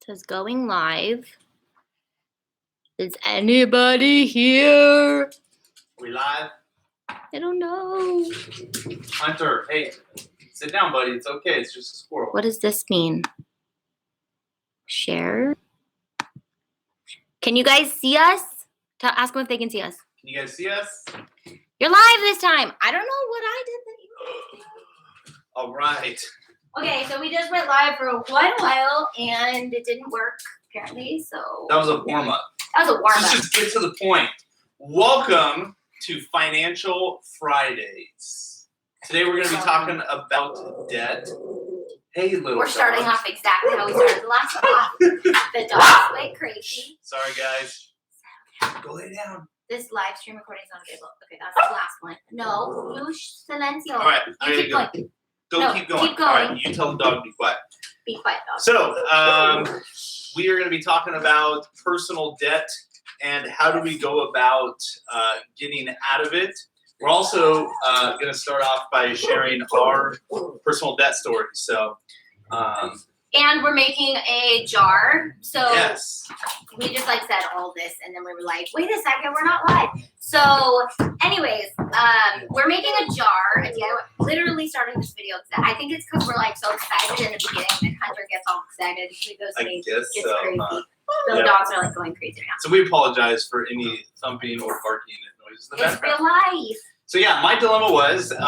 says going live. Is anybody here? We live? I don't know. Hunter, hey, sit down, buddy. It's okay. It's just a squirrel. What does this mean? Share? Can you guys see us? Ask them if they can see us. Can you guys see us? You're live this time. I don't know what I did that you did. All right. Okay, so we just went live for quite a while, and it didn't work, apparently, so. That was a warm-up. That was a warm-up. Let's just get to the point. Welcome to Financial Fridays. Today we're going to be talking about debt. Hey, little We're starting dog. off exactly how we started the last one. The dogs went crazy. Sorry, guys. Go lay down. This live stream recording is unavailable. Okay, that's the last one. No, you silencio. All right, I You gotta keep go. going. Go, keep going. Keep going. All right, you tell the dog to be quiet. Be quiet, dog. So, we are going to be talking about personal debt and how do we go about getting out of it. We're also going to start off by sharing our personal debt stories. So, and we're making a jar. So yes. we just said all this, and then we were like, wait a second, we're not live. So, anyways, we're making a jar. A DIY. Literally starting this video. I think it's because we're so excited in the beginning, and Hunter gets all excited. He goes crazy. Gets crazy. The dogs are going crazy right now. So we apologize for any thumping or barking noises in the It's background. real life. So yeah, my dilemma was at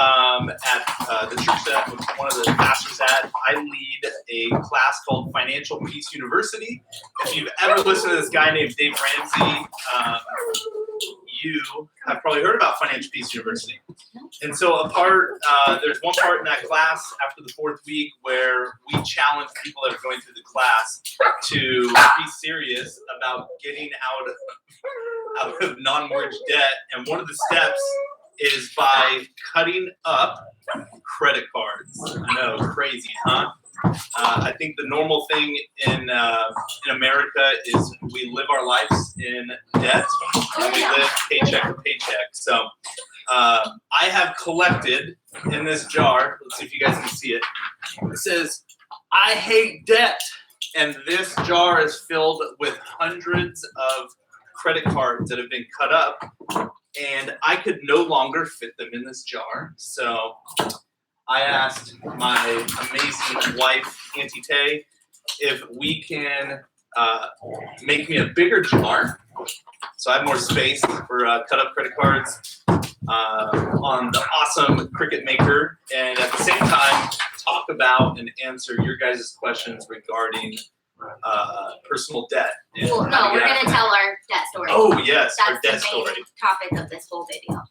the church that one of the pastors at. I lead a class called Financial Peace University. If you've ever listened to this guy named Dave Ramsey, you have probably heard about Financial Peace University. And so there's one part in that class after the fourth week where we challenge people that are going through the class to be serious about getting out of non-mortgage debt. And one of the steps is by cutting up credit cards. I know, crazy, huh? I think the normal thing in America is we live our lives in debt and we live paycheck to paycheck. So I have collected in this jar, let's see if you guys can see it. It says, I hate debt. And this jar is filled with hundreds of credit cards that have been cut up. And I could no longer fit them in this jar. So I asked my amazing wife, Auntie Tay, if we can make me a bigger jar so I have more space for cut up credit cards on the awesome Cricut maker. And at the same time, talk about and answer your guys' questions regarding personal debt. Well, no, we're going to tell our debt story. Oh, yes, that's our debt the main story. Topic of this whole video.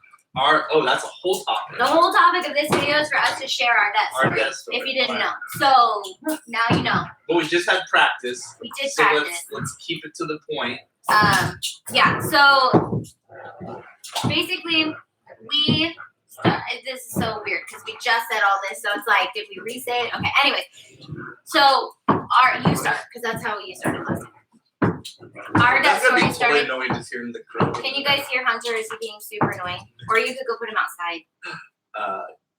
That's a whole topic. The whole topic of this video is for us to share our debt story. Our debt story. If you didn't know. So, now you know. But we just had practice. We did so practice. Let's keep it to the point. Yeah, so basically, this is so weird because we just said all this, so it's did we re-say it? Okay, anyways. So, you start, because that's how you started last time. Our debt story started. Annoying just hearing the crow. Can you guys hear Hunter? Is he being super annoying? Or you could go put him outside.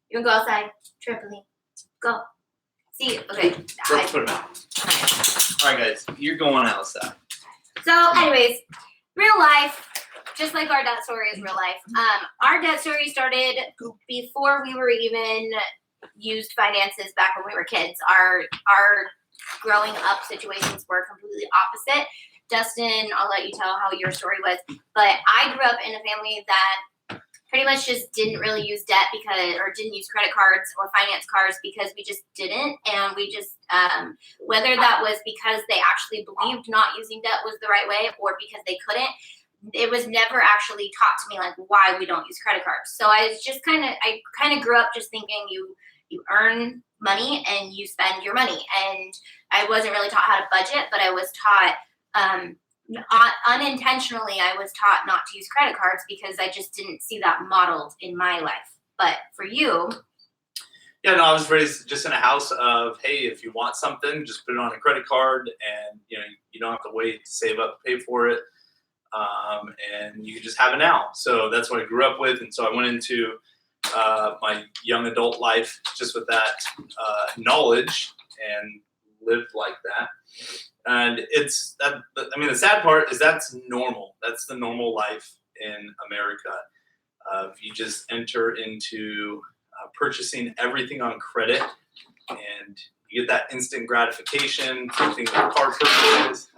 You want to go outside? Trampoline. Go. See, okay. Let's put him out. All right, guys, you're going outside. So, anyways, real life, just like our debt story is real life. Our debt story started before we were even used finances back when we were kids. Our growing up situations were completely opposite. Dustin, I'll let you tell how your story was, but I grew up in a family that pretty much just didn't really use debt or didn't use credit cards or finance cards because we just didn't. And we just, whether that was because they actually believed not using debt was the right way or because they couldn't, it was never actually taught to me why we don't use credit cards. So I kind of grew up just thinking you earn money and you spend your money. And I wasn't really taught how to budget, but I was taught unintentionally, I was taught not to use credit cards because I just didn't see that modeled in my life. But for you. Yeah, no, I was raised just in a house of, hey, if you want something, just put it on a credit card and, you don't have to wait to save up to pay for it. And you can just have it now. So that's what I grew up with. And so I went into my young adult life just with that knowledge and lived like that. And it's that. I mean, the sad part is that's normal. That's the normal life in America. If you just enter into purchasing everything on credit, and you get that instant gratification, something with card purchases.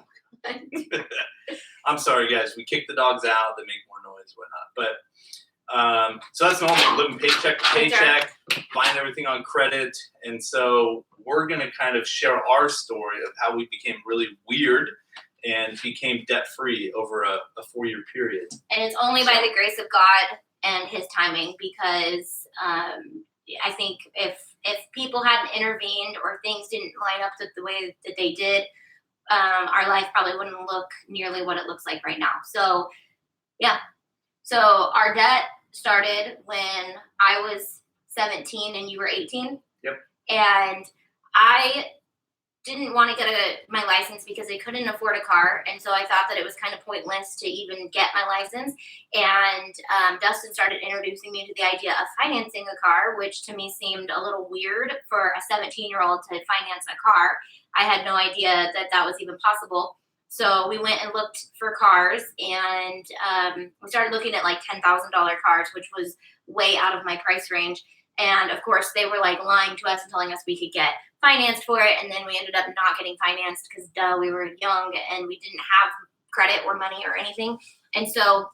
I'm sorry, guys. We kick the dogs out. They make more noise, whatnot. But so that's normal. Living paycheck to paycheck, buying everything on credit, and so we're gonna kind of share our story of how we became really weird and became debt free over a 4-year period. And it's only by the grace of God and His timing, because I think if people hadn't intervened or things didn't line up the way that they did, our life probably wouldn't look nearly what it looks like right now. So, yeah. So our debt started when I was 17 and you were 18. Yep. And I didn't want to get my license because I couldn't afford a car. And so I thought that it was kind of pointless to even get my license. And Dustin started introducing me to the idea of financing a car, which to me seemed a little weird for a 17-year-old to finance a car. I had no idea that that was even possible. So we went and looked for cars, and we started looking at like $10,000 cars, which was way out of my price range. And of course, they were like lying to us and telling us we could get financed for it. And then we ended up not getting financed because we were young and we didn't have credit or money or anything. And so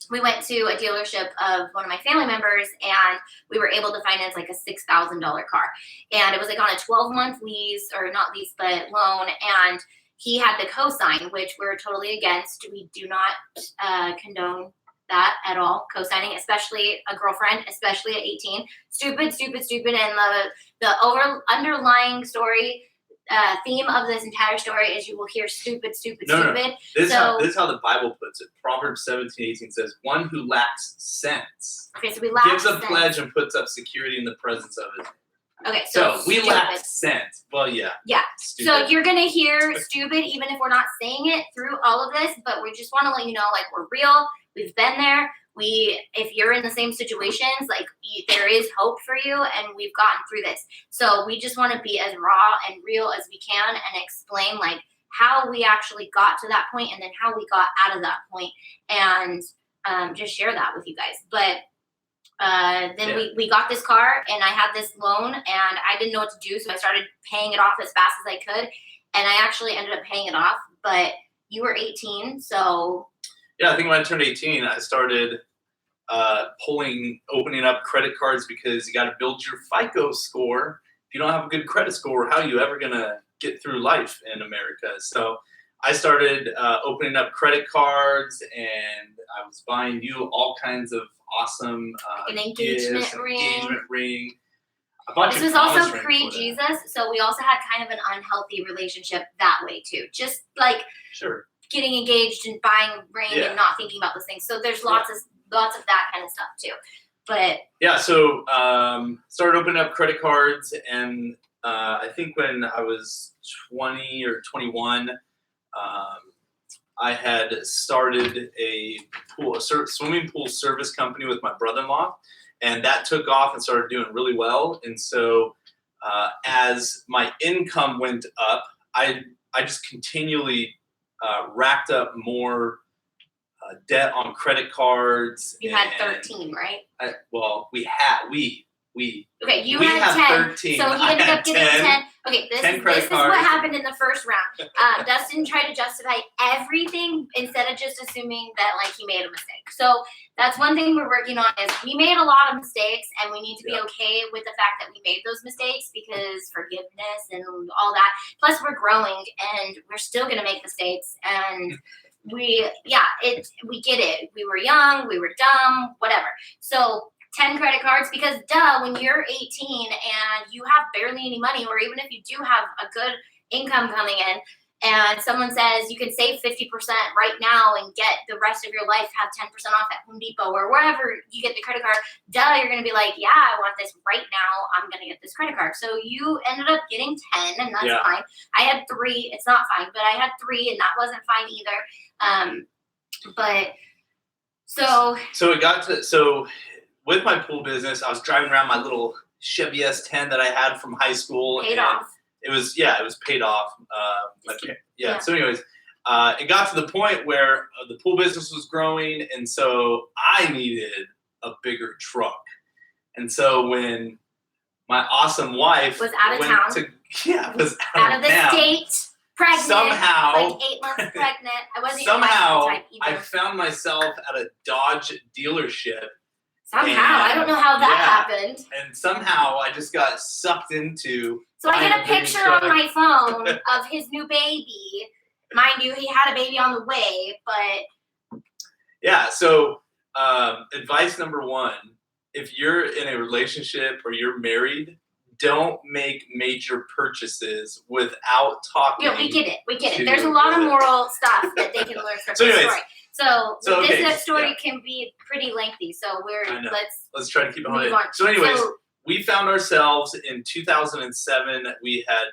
we went to a dealership of one of my family members, and we were able to finance like a $6,000 car. And it was like on a 12-month lease, or not lease, but loan. And he had to co-sign, which we're totally against. We do not condone that at all, co-signing, especially a girlfriend, especially at 18. Stupid. And the underlying story theme of this entire story is you will hear stupid. No. This is how the Bible puts it. Proverbs 17:18 says, "One who lacks sense so we lack gives a sense. pledge and puts up security in the presence of his." Okay, so we lack sense. Well, yeah. Yeah. Stupid. So you're gonna hear stupid even if we're not saying it through all of this, but we just want to let you know, like, we're real. We've been there. If you're in the same situations, like, there is hope for you, and we've gotten through this. So we just want to be as raw and real as we can and explain like how we actually got to that point and then how we got out of that point, and just share that with you guys. But we got this car, and I had this loan, and I didn't know what to do, so I started paying it off as fast as I could, and I actually ended up paying it off. But you were 18, so yeah, I think when I turned 18, I started opening up credit cards, because you got to build your FICO score. If you don't have a good credit score, how are you ever gonna get through life in America? So I started opening up credit cards, and I was buying you all kinds of awesome an engagement gifts, ring. This was also pre-Jesus, so we also had kind of an unhealthy relationship that way too. Just like getting engaged and buying a ring and not thinking about those things. So there's lots of that kind of stuff too. But yeah, so started opening up credit cards, and I think when I was 20 or 21, I had started a swimming pool service company with my brother-in-law, and that took off and started doing really well. And so as my income went up, I just continually racked up more debt on credit cards. You had 13, right? Okay, you had 10. 13. So he ended up getting 10. Okay, this is what happened in the first round. Dustin tried to justify everything instead of just assuming that like he made a mistake. So that's one thing we're working on, is we made a lot of mistakes, and we need to be okay with the fact that we made those mistakes, because forgiveness and all that. Plus we're growing, and we're still gonna make mistakes, and we get it. We were young, we were dumb, whatever. So 10 credit cards, because when you're 18 and you have barely any money, or even if you do have a good income coming in, and someone says you can save 50% right now and get the rest of your life, have 10% off at Home Depot or wherever you get the credit card, you're going to be like, yeah, I want this right now. I'm going to get this credit card. So you ended up getting 10, and that's fine. I had 3. It's not fine, but I had 3, and that wasn't fine either. So it got to, with my pool business, I was driving around my little Chevy S10 that I had from high school. Paid off. it was paid off. Yeah. So anyways, it got to the point where the pool business was growing, and so I needed a bigger truck. And so when my awesome wife was out of went town, was out of the town, state, pregnant, somehow, like 8 months pregnant. I wasn't even somehow pregnant at the time I either. found myself at a Dodge dealership. Somehow, I don't know how that happened. And somehow I just got sucked into. So I get a picture on my phone of his new baby. Mind you, he had a baby on the way, but yeah. So advice number one: if you're in a relationship or you're married, don't make major purchases without talking. we get it. There's a lot of moral stuff that they can learn from So this anyways, story. This story can be pretty lengthy. So let's try to keep it move on. on. So anyways, we found ourselves in 2007. We had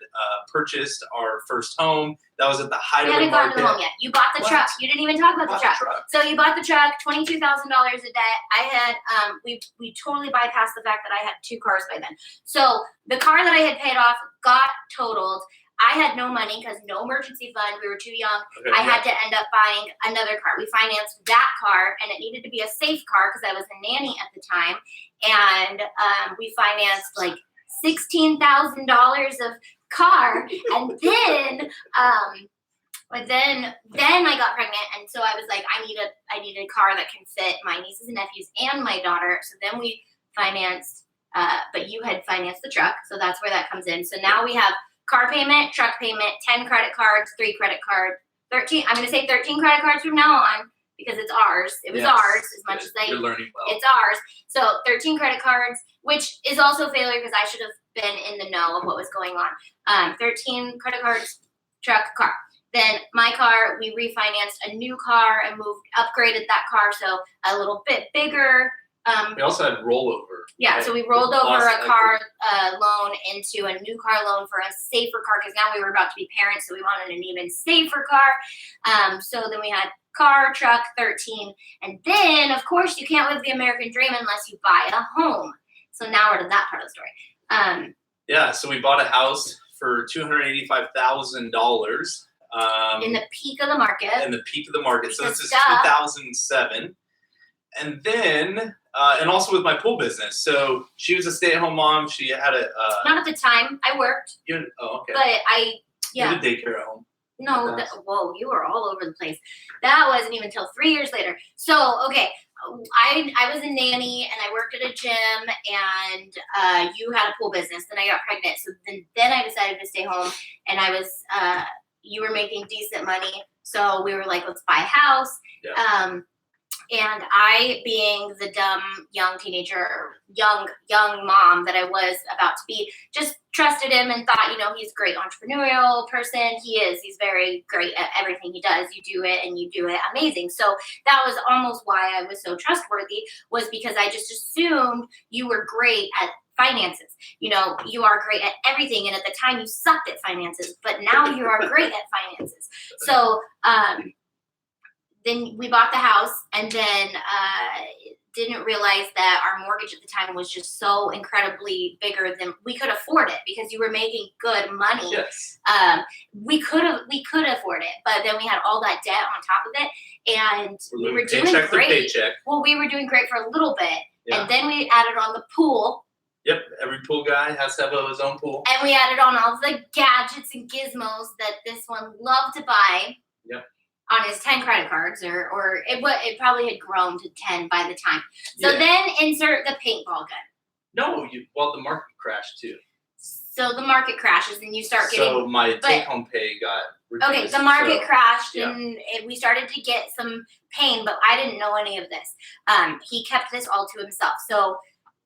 purchased our first home. That was at the height of the market. We haven't gotten to the home yet. You bought the truck. You didn't even talk about the truck. So you bought the truck, $22,000 of debt. I had we totally bypassed the fact that I had 2 cars by then. So the car that I had paid off got totaled. I had no money because no emergency fund. We were too young. I had to end up buying another car. We financed that car, and it needed to be a safe car because I was a nanny at the time. And we financed like $16,000 of car, and then then I got pregnant, and so I was like, I need a car that can fit my nieces and nephews and my daughter. So then we financed, but you had financed the truck, so that's where that comes in. So now we have car payment, truck payment, 10 credit cards, 3 credit cards, 13. I'm gonna say 13 credit cards from now on because it's ours. It was ours as much as you're learning well. It's ours. So 13 credit cards, which is also failure because I should have been in the know of what was going on. 13 credit cards, truck, car. Then my car, we refinanced a new car and upgraded that car so a little bit bigger. We also had rollover. Yeah, right? So we rolled over a car loan into a new car loan for a safer car because now we were about to be parents, so we wanted an even safer car. So then we had car, truck, 13. And then, of course, you can't live the American dream unless you buy a home. So now we're to that part of the story. Yeah, so we bought a house for $285,000. In the peak of the market. So this is 2007. And then, and also with my pool business. So she was a stay-at-home mom. She had a... Not at the time. I worked. Okay. But You had a daycare at home. No, whoa, you were all over the place. That wasn't even until 3 years later. So, okay, I was a nanny and I worked at a gym and you had a pool business. Then I got pregnant. So then I decided to stay home and I was, you were making decent money. So we were like, let's buy a house. Yeah. And I, being the dumb young teenager, young mom that I was about to be, just trusted him and thought, he's a great entrepreneurial person. He is. He's very great at everything he does. You do it and you do it amazing. So that was almost why I was so trustworthy, was because I just assumed you were great at finances. You are great at everything. And at the time you sucked at finances, but now you are great at finances. So, then we bought the house and then didn't realize that our mortgage at the time was just so incredibly bigger than we could afford it because you were making good money. Yes. We could afford it, but then we had all that debt on top of it, and we were doing paycheck great. To paycheck. Well, we were doing great for a little bit, yeah. And then we added on the pool. Yep, every pool guy has to have his own pool. And we added on all the gadgets and gizmos that this one loved to buy. Yep. On his 10 credit cards, or it probably had grown to 10 by the time. So then insert the paintball gun. No, the market crashed too. So the market crashes and you start getting. So my take-home pay got reduced. Okay, the market crashed and we started to get some pain, but I didn't know any of this. He kept this all to himself. So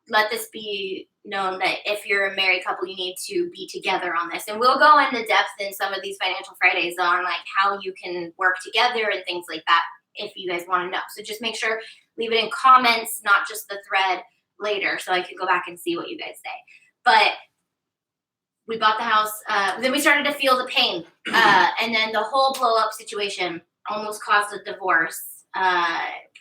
let this be known that if you're a married couple, you need to be together on this. And we'll go into depth in some of these Financial Fridays on like how you can work together and things like that if you guys want to know. So just make sure, leave it in comments, not just the thread later, so I can go back and see what you guys say. But we bought the house, then we started to feel the pain. And then the whole blow up situation almost caused a divorce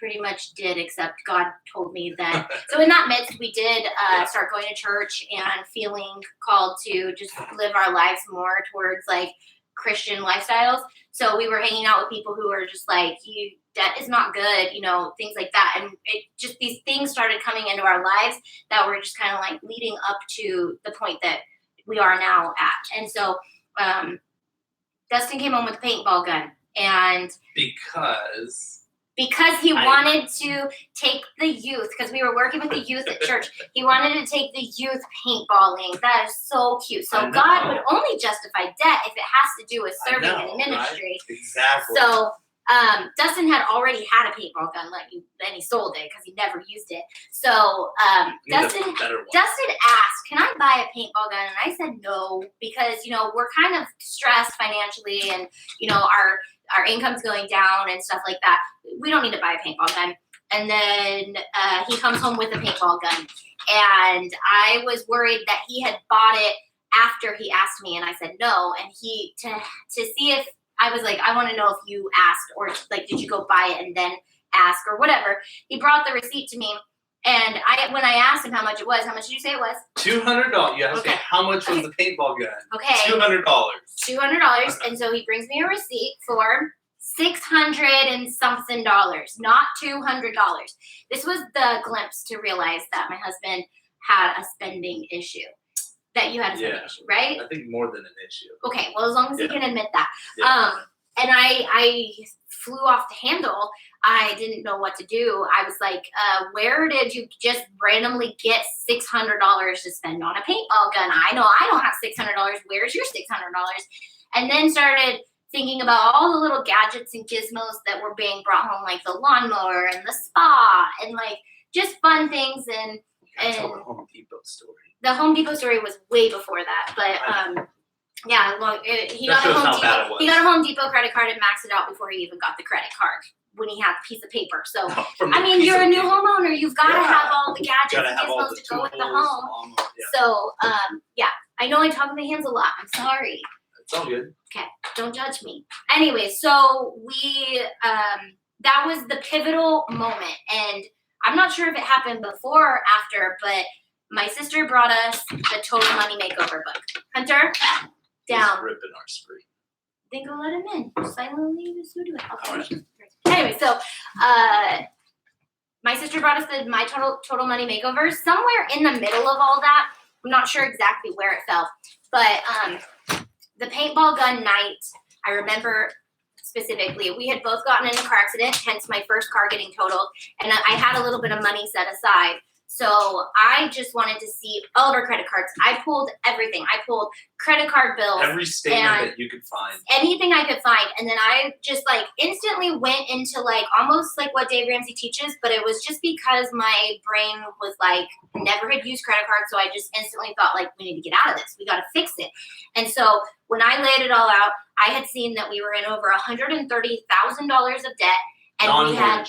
pretty much did, except God told me that. So in that midst, we did start going to church and feeling called to just live our lives more towards like Christian lifestyles. So we were hanging out with people who were just like, debt is not good, things like that. And it just, these things started coming into our lives that were just kind of like leading up to the point that we are now at. And so Dustin came home with a paintball gun, and because he wanted to take the youth, because we were working with the youth at church, he wanted to take the youth paintballing. That is so cute. So God would only justify debt if it has to do with serving in ministry. Right? Exactly. So Dustin had already had a paintball gun, and he sold it because he never used it. So Dustin asked, "Can I buy a paintball gun?" And I said no, because we're kind of stressed financially, and our income's going down and stuff like that. We don't need to buy a paintball gun. And then he comes home with a paintball gun, and I was worried that he had bought it after he asked me, and I said no. And he to see if I was like, I want to know if you asked, or like, did you go buy it and then ask or whatever. He brought the receipt to me, and when I asked him how much it was, how much did you say it was? $200. You asked me how much was the paintball gun. Okay. $200. $200, and so he brings me a receipt for $600 and something, not $200. This was the glimpse to realize that my husband had a spending issue. That you had a spending issue, right? I think more than an issue. Okay, well, as long as he can admit that. Yeah. And I flew off the handle. I didn't know what to do. I was like, where did you just randomly get $600 to spend on a paintball gun? I know I don't have $600. Where's your $600? And then started thinking about all the little gadgets and gizmos that were being brought home, like the lawnmower and the spa and like just fun things. And tell the Home Depot story. The Home Depot story was way before that, but he got a Home Depot credit card and maxed it out before he even got the credit card when he had the piece of paper. So you're a new homeowner, you've got to have all the gadgets and gizmos to go with the home. So I know I talk in my hands a lot. I'm sorry. It's all good. Okay, don't judge me. Anyway, so we that was the pivotal moment, and I'm not sure if it happened before or after, but my sister brought us the Total Money Makeover book. Hunter, down. He's ripping our screen. Then go let him in. Silently, just do it. All right. Anyway, so my sister brought us my Total Money Makeover. Somewhere in the middle of all that, I'm not sure exactly where it fell, but the paintball gun night, I remember specifically, we had both gotten in a car accident, hence my first car getting totaled, and I had a little bit of money set aside. So I just wanted to see all of our credit cards. I pulled everything. I pulled credit card bills. Every statement that you could find. Anything I could find. And then I just like instantly went into like almost like what Dave Ramsey teaches, but it was just because my brain was like, never had used credit cards. So I just instantly thought like, we need to get out of this. We got to fix it. And so when I laid it all out, I had seen that we were in over $130,000 of debt. And we had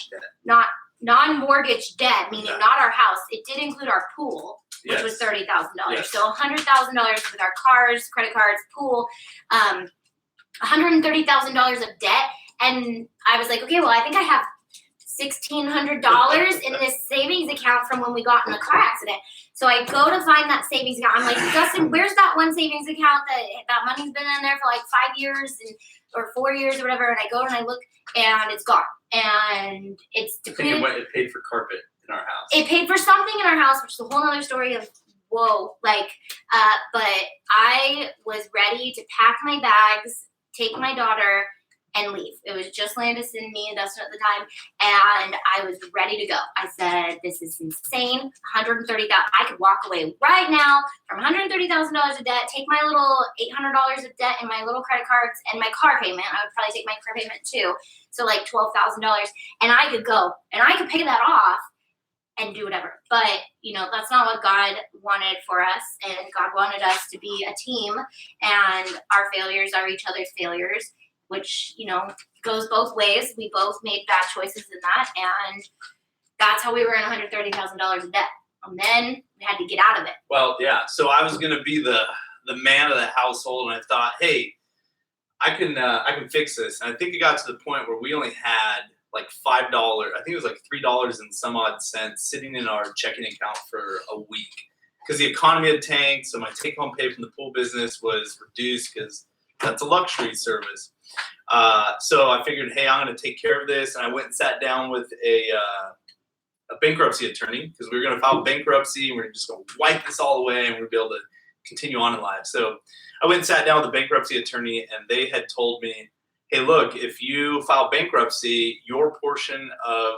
non-mortgage debt, meaning not our house. It did include our pool, which was $30,000. Yes. So $100,000 with our cars, credit cards, pool, $130,000 of debt. And I was like, okay, well, I think I have $1,600 in this savings account from when we got in the car accident. So I go to find that savings account. I'm like, Dustin, where's that one savings account that money's been in there for like 5 years or 4 years or whatever? And I go and I look, and it's gone. And it's depleted. I think it paid for carpet in our house. It paid for something in our house, which is a whole other story of whoa. But I was ready to pack my bags, take my daughter, and leave. It was just Landis and me and Dustin at the time, and I was ready to go. I said, this is insane. $130,000. I could walk away right now from $130,000 of debt, take my little $800 of debt and my little credit cards and my car payment. I would probably take my car payment too. So like $12,000, and I could go and I could pay that off and do whatever. But, that's not what God wanted for us. And God wanted us to be a team, and our failures are each other's failures, which, goes both ways. We both made bad choices in that. And that's how we were in $130,000 of debt. And then we had to get out of it. Well, yeah. So I was going to be the man of the household. And I thought, hey, I can fix this. And I think it got to the point where we only had like $5. I think it was like $3 and some odd cents sitting in our checking account for a week because the economy had tanked. So my take-home pay from the pool business was reduced because that's a luxury service. So I figured, hey, I'm going to take care of this, and I went and sat down with a bankruptcy attorney because we were going to file bankruptcy and we we're just going to wipe this all away and we'd be able to continue on in life. So I went and sat down with the bankruptcy attorney, and they had told me, hey, look, if you file bankruptcy, your portion of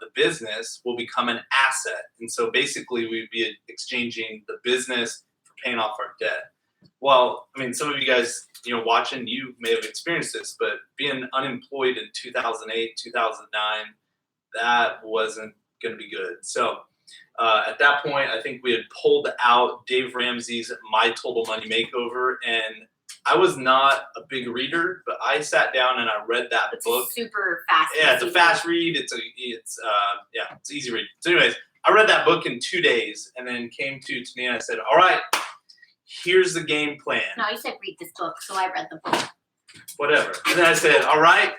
the business will become an asset. And so basically we'd be exchanging the business for paying off our debt. Well, I mean, some of you guys, watching, you may have experienced this, but being unemployed in 2008, 2009, that wasn't going to be good. So at that point, I think we had pulled out Dave Ramsey's My Total Money Makeover, and I was not a big reader, but I sat down and I read that book. Super fast. Yeah, it's a fast read. It's an easy read. So anyways, I read that book in 2 days and then came to Tania and I said, all right, here's the game plan. No, you said read this book, so I read the book. Whatever. And then I said, all right,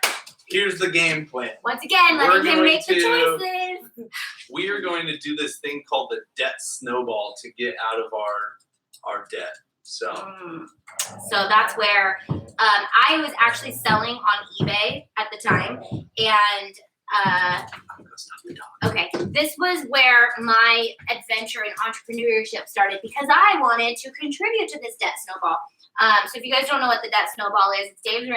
here's the game plan. Once again, letting him make the choices. We are going to do this thing called the Debt Snowball to get out of our debt. So that's where I was actually selling on eBay at the time, and okay, this was where my adventure in entrepreneurship started because I wanted to contribute to this debt snowball. So if you guys don't know what the debt snowball is, it's Dave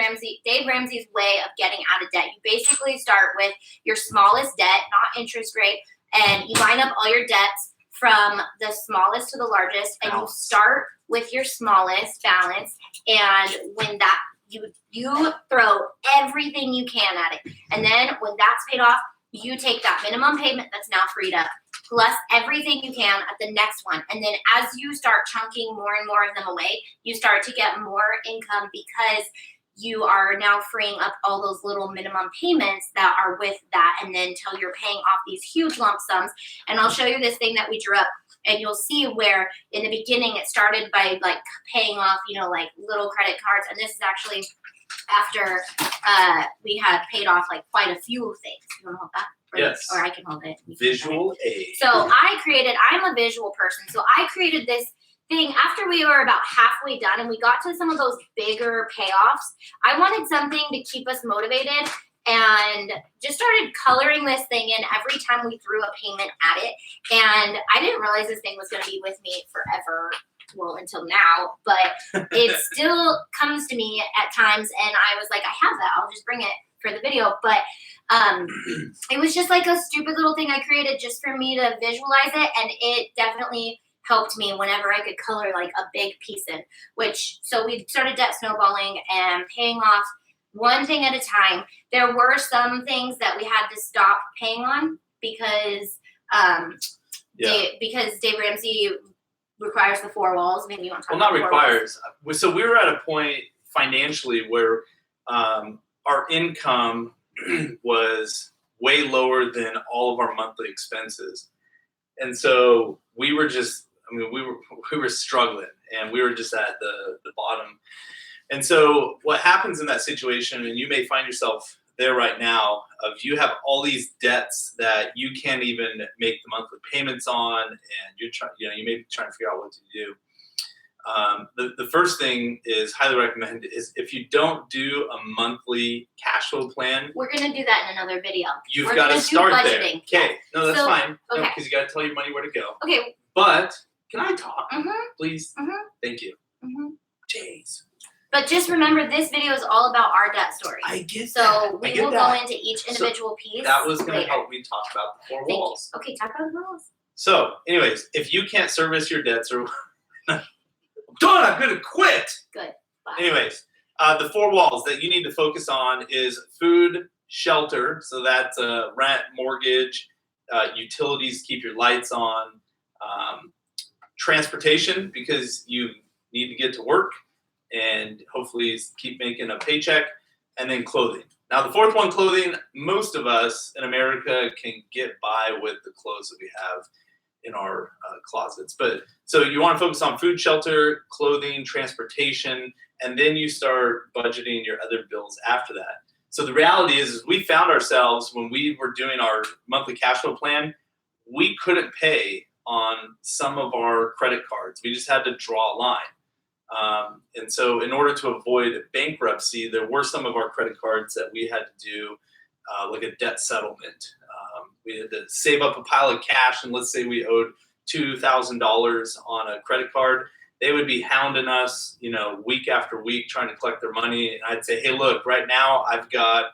Ramsey's way of getting out of debt. You basically start with your smallest debt, not interest rate, and you line up all your debts from the smallest to the largest, and you start with your smallest balance, and when that you throw everything you can at it, and then when that's paid off, you take that minimum payment that's now freed up plus everything you can at the next one, and then as you start chunking more and more of them away, you start to get more income because you are now freeing up all those little minimum payments that are with that, and then until you're paying off these huge lump sums. And I'll show you this thing that we drew up, and you'll see where in the beginning it started by like paying off, like little credit cards, and this is actually after we had paid off like quite a few things. You want to hold that? Yes. Or I can hold it. Visual aid. So I'm a visual person, so I created this thing after we were about halfway done and we got to some of those bigger payoffs. I wanted something to keep us motivated and just started coloring this thing in every time we threw a payment at it. And I didn't realize this thing was going to be with me forever. Well, until now, but it still comes to me at times. And I was like, I have that. I'll just bring it for the video. But it was just like a stupid little thing I created just for me to visualize it. And it definitely helped me whenever I could color like a big piece in, so we started debt snowballing and paying off one thing at a time. There were some things that we had to stop paying on because Dave Ramsey requires the 4 walls. Maybe you want to talk about not requires. So we were at a point financially where our income was way lower than all of our monthly expenses. And so we were we were struggling and we were just at the bottom. And so what happens in that situation, and you may find yourself there right now, of you have all these debts that you can't even make the monthly payments on, and you're trying, you may be trying to figure out what to do. The first thing is highly recommended is if you don't do a monthly cash flow plan. We're going to do that in another video. You've got to start there. Okay. Yeah. No, that's fine. Okay. No, because you got to tell your money where to go. Okay. But can I talk? Mm-hmm. Please? Mm-hmm. Thank you. Mm-hmm. Jeez. But just remember, this video is all about our debt story. I get so that. So we will go into each individual piece. That was going to help me talk about the 4 walls. Okay, talk about the walls. So, anyways, if you can't service your debts or done, I'm going to quit. Good. Bye. Anyways, the 4 walls that you need to focus on is food, shelter. So that's rent, mortgage, utilities, keep your lights on, transportation because you need to get to work and hopefully keep making a paycheck, and then clothing. Now the 4th one, clothing, most of us in America can get by with the clothes that we have in our closets. But so you want to focus on food, shelter, clothing, transportation, and then you start budgeting your other bills after that. So the reality is we found ourselves when we were doing our monthly cash flow plan, we couldn't pay on some of our credit cards. We just had to draw a line. And so in order to avoid bankruptcy, there were some of our credit cards that we had to do like a debt settlement. We had to save up a pile of cash, and let's say we owed $2,000 on a credit card. They would be hounding us, week after week trying to collect their money. And I'd say, hey, look, right now I've got,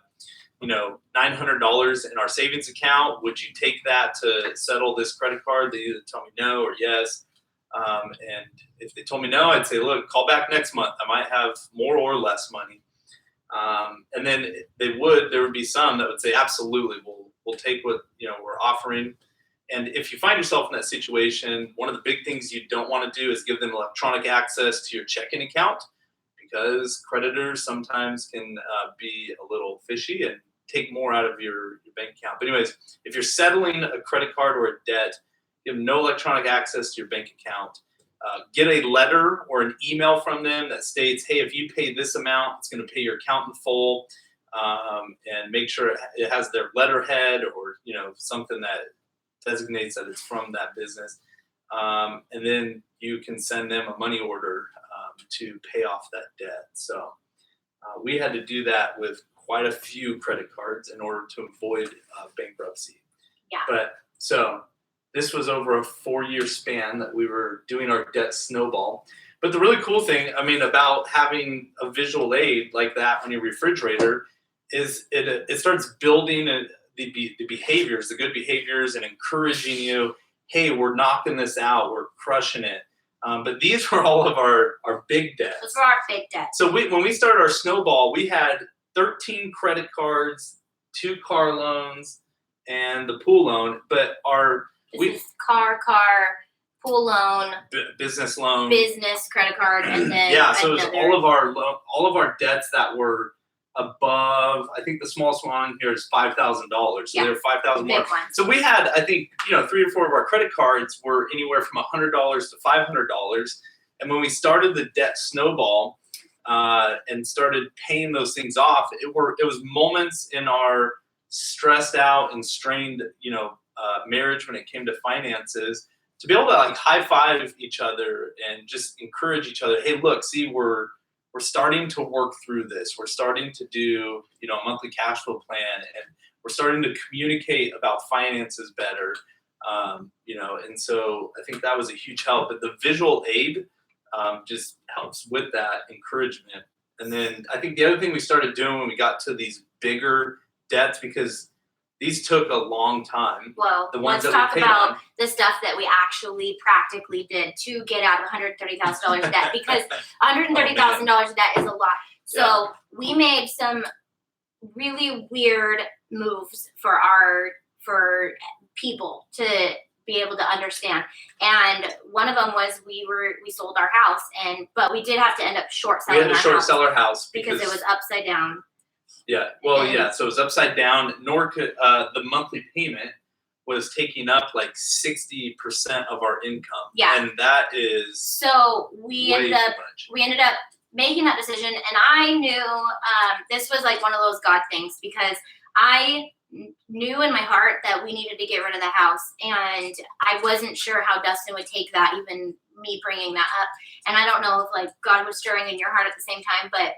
$900 in our savings account. Would you take that to settle this credit card? They either tell me no or yes. And if they told me no, I'd say, look, call back next month. I might have more or less money. And then there would be some that would say, absolutely, we'll take what we're offering. And if you find yourself in that situation, one of the big things you don't want to do is give them electronic access to your checking account, because creditors sometimes can be a little fishy and take more out of your bank account. But anyways, if you're settling a credit card or a debt, you have no electronic access to your bank account. Get a letter or an email from them that states, hey, if you pay this amount, it's going to pay your account in full, and make sure it has their letterhead or something that designates that it's from that business. And then you can send them a money order to pay off that debt. So we had to do that with quite a few credit cards in order to avoid bankruptcy. Yeah. But so this was over a 4-year span that we were doing our Debt Snowball. But the really cool thing, about having a visual aid like that on your refrigerator is it starts building the behaviors, the good behaviors, and encouraging you, hey, we're knocking this out, we're crushing it. But these were all of our big debts. Those were our big debts. So when we started our snowball, we had 13 credit cards, 2 car loans, and the pool loan. But car, pool loan, business loan, business credit card, and then so it was all of our debts that were above. I think the smallest one on here is $5,000. So they were $5,000 more. So we had, I think, 3 or 4 of our credit cards were anywhere from $100 to $500. And when we started the Debt Snowball and started paying those things off, it was moments in our stressed out and strained, marriage when it came to finances, to be able to high five each other and just encourage each other. Hey, look, see, we're starting to work through this. We're starting to do, a monthly cash flow plan, and we're starting to communicate about finances better. And so I think that was a huge help. But the visual aid just helps with that encouragement. And then I think the other thing we started doing when we got to these bigger debts, because these took a long time. Well, let's talk about the stuff that we actually practically did to get out of $130,000 debt, because $130,000 debt is a lot. So we made some really weird moves for people to be able to understand. And one of them was we sold our house, but we did have to end up short selling our house. We had to short sell our house because it was upside down. Yeah, well, so it was upside down. Nor could the monthly payment was taking up 60% of our income. Yeah, and that is so we ended up making that decision, and I knew this was one of those God things, because I knew in my heart that we needed to get rid of the house, and I wasn't sure how Dustin would take that, even me bringing that up. And I don't know if God was stirring in your heart at the same time, but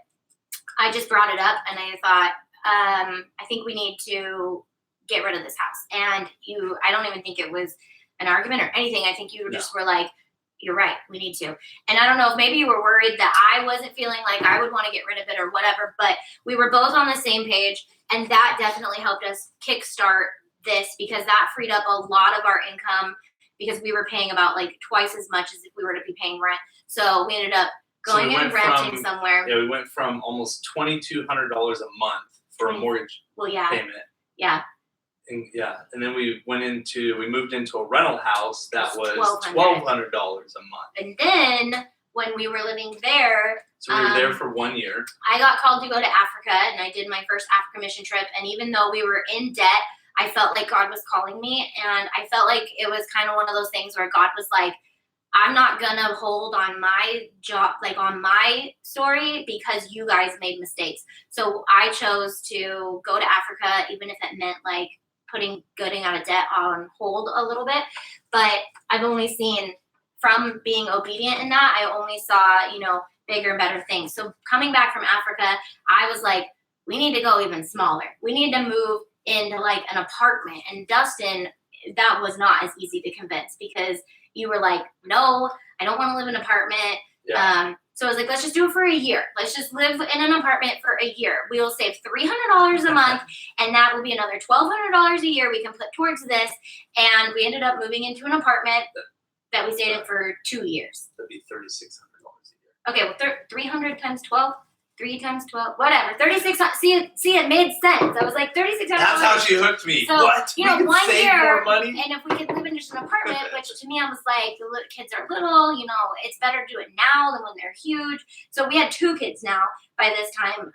I just brought it up, and I thought, I think we need to get rid of this house. And I don't even think it was an argument or anything. I think you just were like, you're right, we need to. And I don't know if maybe you were worried that I wasn't feeling like I would want to get rid of it or whatever, but we were both on the same page, and that definitely helped us kickstart this, because that freed up a lot of our income, because we were paying about twice as much as if we were to be paying rent. So we ended up going and renting somewhere. Yeah, we went from almost $2,200 a month for a mortgage payment. Yeah. And then we moved into a rental house that was $1,200 a month. And then when we were living there, so we were there for 1 year. I got called to go to Africa, and I did my first Africa mission trip. And even though we were in debt, I felt like God was calling me, and I felt like it was kind of one of those things where God was like, I'm not gonna hold on my job, like on my story, because you guys made mistakes. So I chose to go to Africa, even if it meant like getting out of debt on hold a little bit. But I've only seen, from being obedient in that, I only saw, bigger and better things. So coming back from Africa, I was like, we need to go even smaller. We need to move into like an apartment. And Dustin, that was not as easy to convince, because you were like, no, I don't want to live in an apartment. Yeah. So I was like, let's just do it for a year. Let's just live in an apartment for a year. We will save $300 a month, and that will be another $1,200 a year we can put towards this. And we ended up moving into an apartment that we stayed in for 2 years. That'd be $3,600 a year. Okay, well, 300 times 12. 3 times 12, whatever. 36. See, it made sense. I was like, $3,600. That's how she hooked me. So, what? You know, we can 1 save year, more money? and if we could live in just an apartment, which to me I was like, the little kids are little. It's better to do it now than when they're huge. So we had 2 kids now by this time,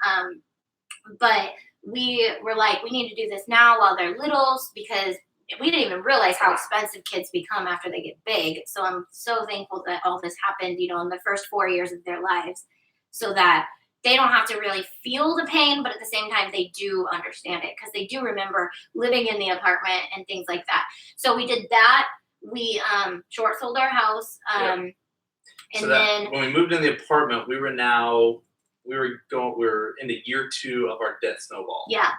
but we were like, we need to do this now while they're little, because we didn't even realize how expensive kids become after they get big. So I'm so thankful that all this happened, in the first 4 years of their lives, so that they don't have to really feel the pain, but at the same time, they do understand it, because they do remember living in the apartment and things like that. So we did that. We short sold our house. And then when we moved in the apartment, we were into year 2 of our Debt Snowball. Yeah.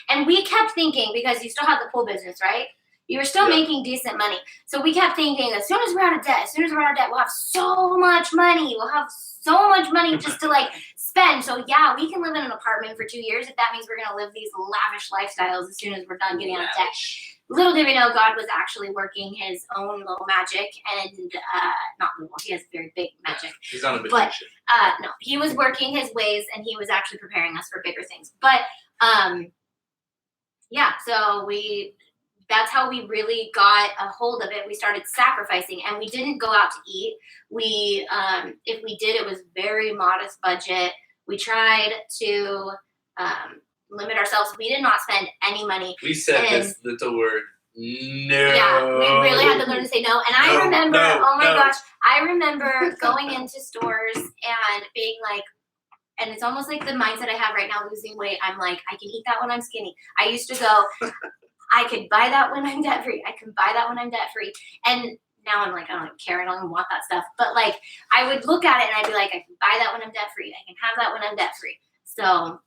And we kept thinking, because you still have the pool business, right? You were still making decent money. So we kept thinking, as soon as we're out of debt, we'll have so much money. We'll have so much money just to like spend. So yeah, we can live in an apartment for 2 years if that means we're going to live these lavish lifestyles as soon as we're done getting out of debt. Little did we know, God was actually working his own little magic, and not little, he has very big magic. He's on a magician. But no, he was working his ways, and he was actually preparing us for bigger things. But so that's how we really got a hold of it. We started sacrificing, and we didn't go out to eat. We, if we did, it was very modest budget. We tried to limit ourselves. We did not spend any money. We said this little word, no. Yeah, we really had to learn to say no. And I remember, gosh, I remember going into stores and being like, and it's almost like the mindset I have right now, losing weight. I'm like, I can eat that when I'm skinny. I used to go, I could buy that when I'm debt free. I can buy that when I'm debt free. And now I'm like, I don't even care. I don't even want that stuff. But like, I would look at it and I'd be like, I can buy that when I'm debt free. I can have that when I'm debt free. So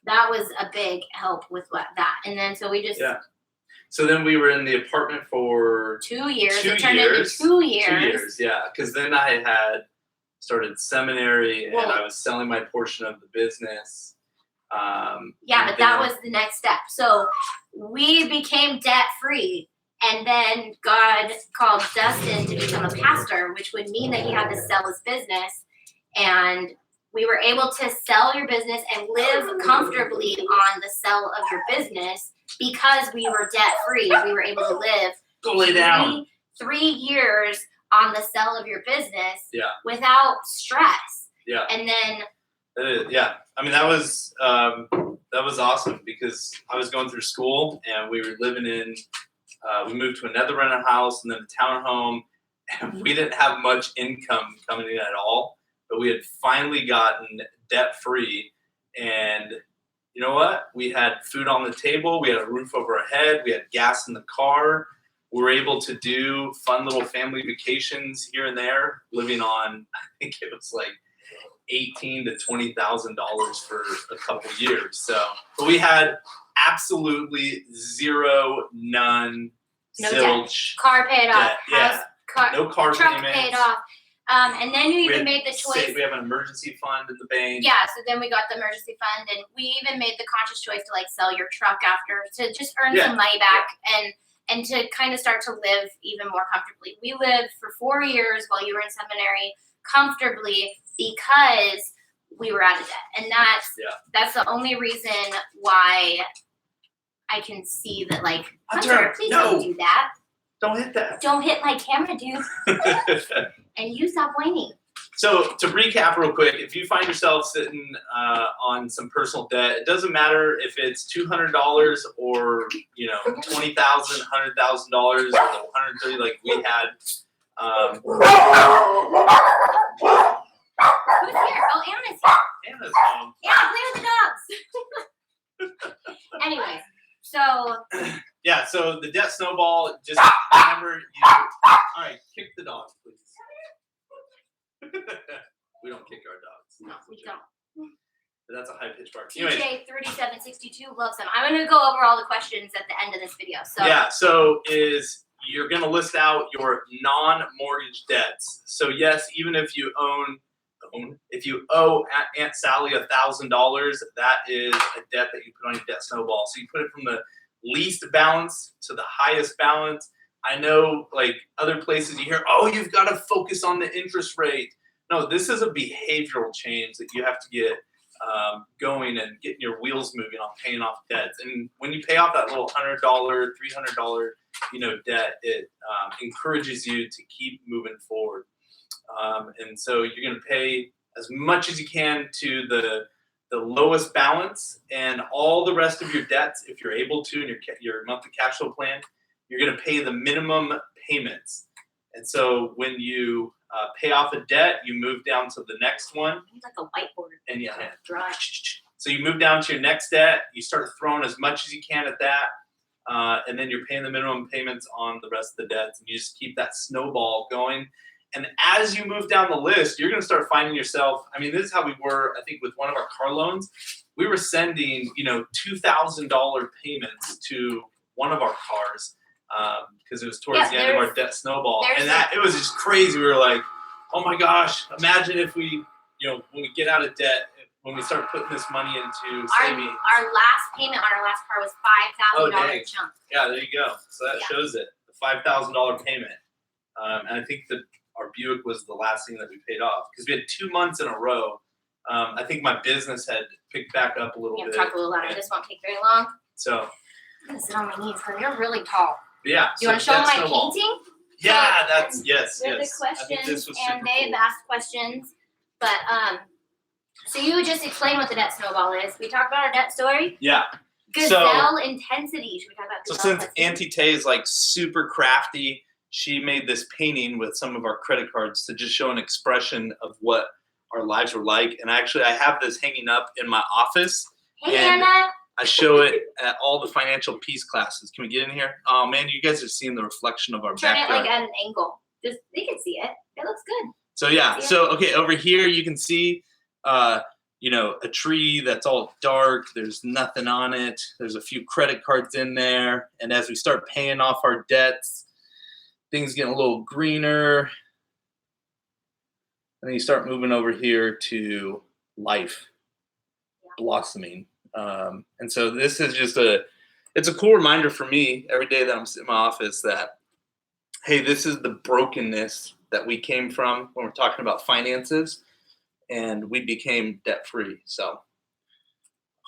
that was a big help with that. And then so we just. Yeah. So then we were in the apartment for 2 years. 2 it turned years. into 2 years. 2 years, yeah. Because then I had started seminary, and I was selling my portion of the business. But that was the next step. So we became debt free, and then God called Dustin to become a pastor, which would mean that he had to sell his business. And we were able to sell your business and live comfortably on the sell of your business because we were debt free. We were able to live Go lay down. 3 years on the sell of your business without stress. Yeah. And then I mean, that was awesome, because I was going through school, and we were living in we moved to another rental house and then a townhome, and we didn't have much income coming in at all, but we had finally gotten debt free. And you know what? We had food on the table, we had a roof over our head, we had gas in the car. We were able to do fun little family vacations here and there, living on, I think it was like $18,000 to $20,000 for a couple years. So, but we had absolutely none, no zilch, debt. Car paid off. House, no car truck payments. paid off. And then you even made the choice. We have an emergency fund in the bank. Yeah, so then we got the emergency fund, and we even made the conscious choice to like sell your truck after, to just earn some money back and to kind of start to live even more comfortably. We lived for 4 years while you were in seminary comfortably because we were out of debt. And that's the only reason why I can see that, like, Hunter, please don't do that. Don't hit that. Don't hit my camera, dude. And you stop whining. So to recap real quick, if you find yourself sitting on some personal debt, it doesn't matter if it's $200 or $20,000, $100,000, or $130 like we had. Who's here? Oh, Anna's here. Anna's home. Yeah, play with the dogs. Anyways, so Yeah, so the debt snowball, just remember all right, kick the dog, please. We don't kick our dogs. no, we don't. That's a high pitch bark. Anyways, TJ3762 loves them. I'm gonna go over all the questions at the end of this video. So yeah, so you're gonna list out your non-mortgage debts. So yes, even if you owe Aunt Sally $1,000, that is a debt that you put on your debt snowball. So you put it from the least balance to the highest balance. I know, like other places, you hear, "Oh, you've got to focus on the interest rate." No, this is a behavioral change that you have to get going and getting your wheels moving on paying off debts. And when you pay off that little $100, $300, debt, it encourages you to keep moving forward. And so you're going to pay as much as you can to the lowest balance, and all the rest of your debts, if you're able to, in your monthly cash flow plan, you're going to pay the minimum payments. And so when you pay off a debt, you move down to the next one. it's like a whiteboard. And yeah, Dry. so you move down to your next debt. You start throwing as much as you can at that, and then you're paying the minimum payments on the rest of the debts, and you just keep that snowball going. And as you move down the list, you're going to start finding yourself. I mean, this is how we were. I think with one of our car loans, we were sending $2,000 payments to one of our cars because it was towards the end of our debt snowball, and it was just crazy. We were like, oh my gosh, imagine if we, when we get out of debt, when we start putting this money into savings. Our last payment on our last car was $5,000 chunk. Yeah, there you go. So that shows it, the $5,000 payment. And I think that our Buick was the last thing that we paid off because we had 2 months in a row. I think my business had picked back up a little bit. Talk a little louder. This won't take very long. So I'm gonna sit on my knees because you're really tall. Yeah. Do you want to show them my painting? Yeah, that's yes. They're the questions, and they've asked questions. But so you would just explain what the debt snowball is. We talked about our debt story. Yeah. Gazelle intensity. Should we talk about so gazelle since intensity? Auntie Tay is like super crafty, she made this painting with some of our credit cards to just show an expression of what our lives were like. And actually, I have this hanging up in my office. Hey, and Anna. I show it at all the financial peace classes. Can we get in here? Oh man, you guys are seeing the reflection of our backyard. Turn it like at an angle. Just they can see it. It looks good. So yeah. So okay, over here you can see, a tree that's all dark. There's nothing on it. There's a few credit cards in there. And as we start paying off our debts, things get a little greener. And then you start moving over here to life blossoming. And so this is just it's a cool reminder for me every day that I'm sitting in my office that, hey, this is the brokenness that we came from when we're talking about finances, and we became debt free. So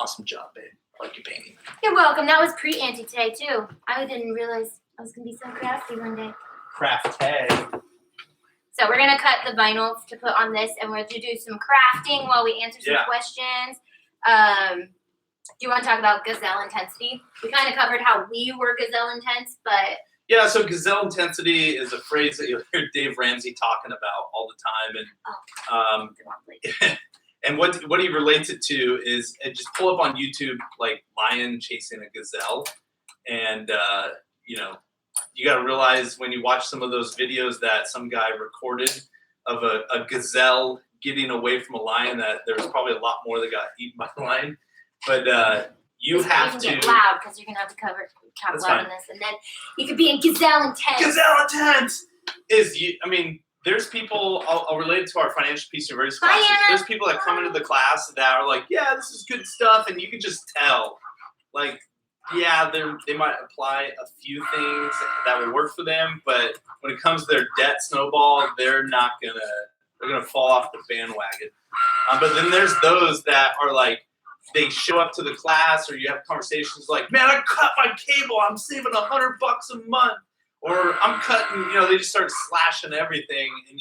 awesome job, babe. I like your painting. You're welcome. That was pre-Auntie Tay too. I didn't realize I was gonna be so crafty one day. Craft tag. So we're gonna cut the vinyl to put on this, and we're gonna do some crafting while we answer some questions. Do you want to talk about gazelle intensity? We kind of covered how we were gazelle intense, but yeah. So gazelle intensity is a phrase that you'll hear Dave Ramsey talking about all the time, and and what he relates it to is just pull up on YouTube like lion chasing a gazelle, and you got to realize when you watch some of those videos that some guy recorded of a gazelle getting away from a lion, that there was probably a lot more that got eaten by the lion. But you have to get loud because you're gonna have to talk loud in this, and then you could be in gazelle intense. Gazelle intense there's people. I'll relate it to our financial peace university classes. There's people that come into the class that are like, yeah, this is good stuff, and you can just tell, like, yeah, they might apply a few things that will work for them, but when it comes to their debt snowball, they're gonna fall off the bandwagon. But then there's those that are like, they show up to the class, or you have conversations like, man, I cut my cable. I'm saving $100 a month. Or I'm cutting, they just start slashing everything. And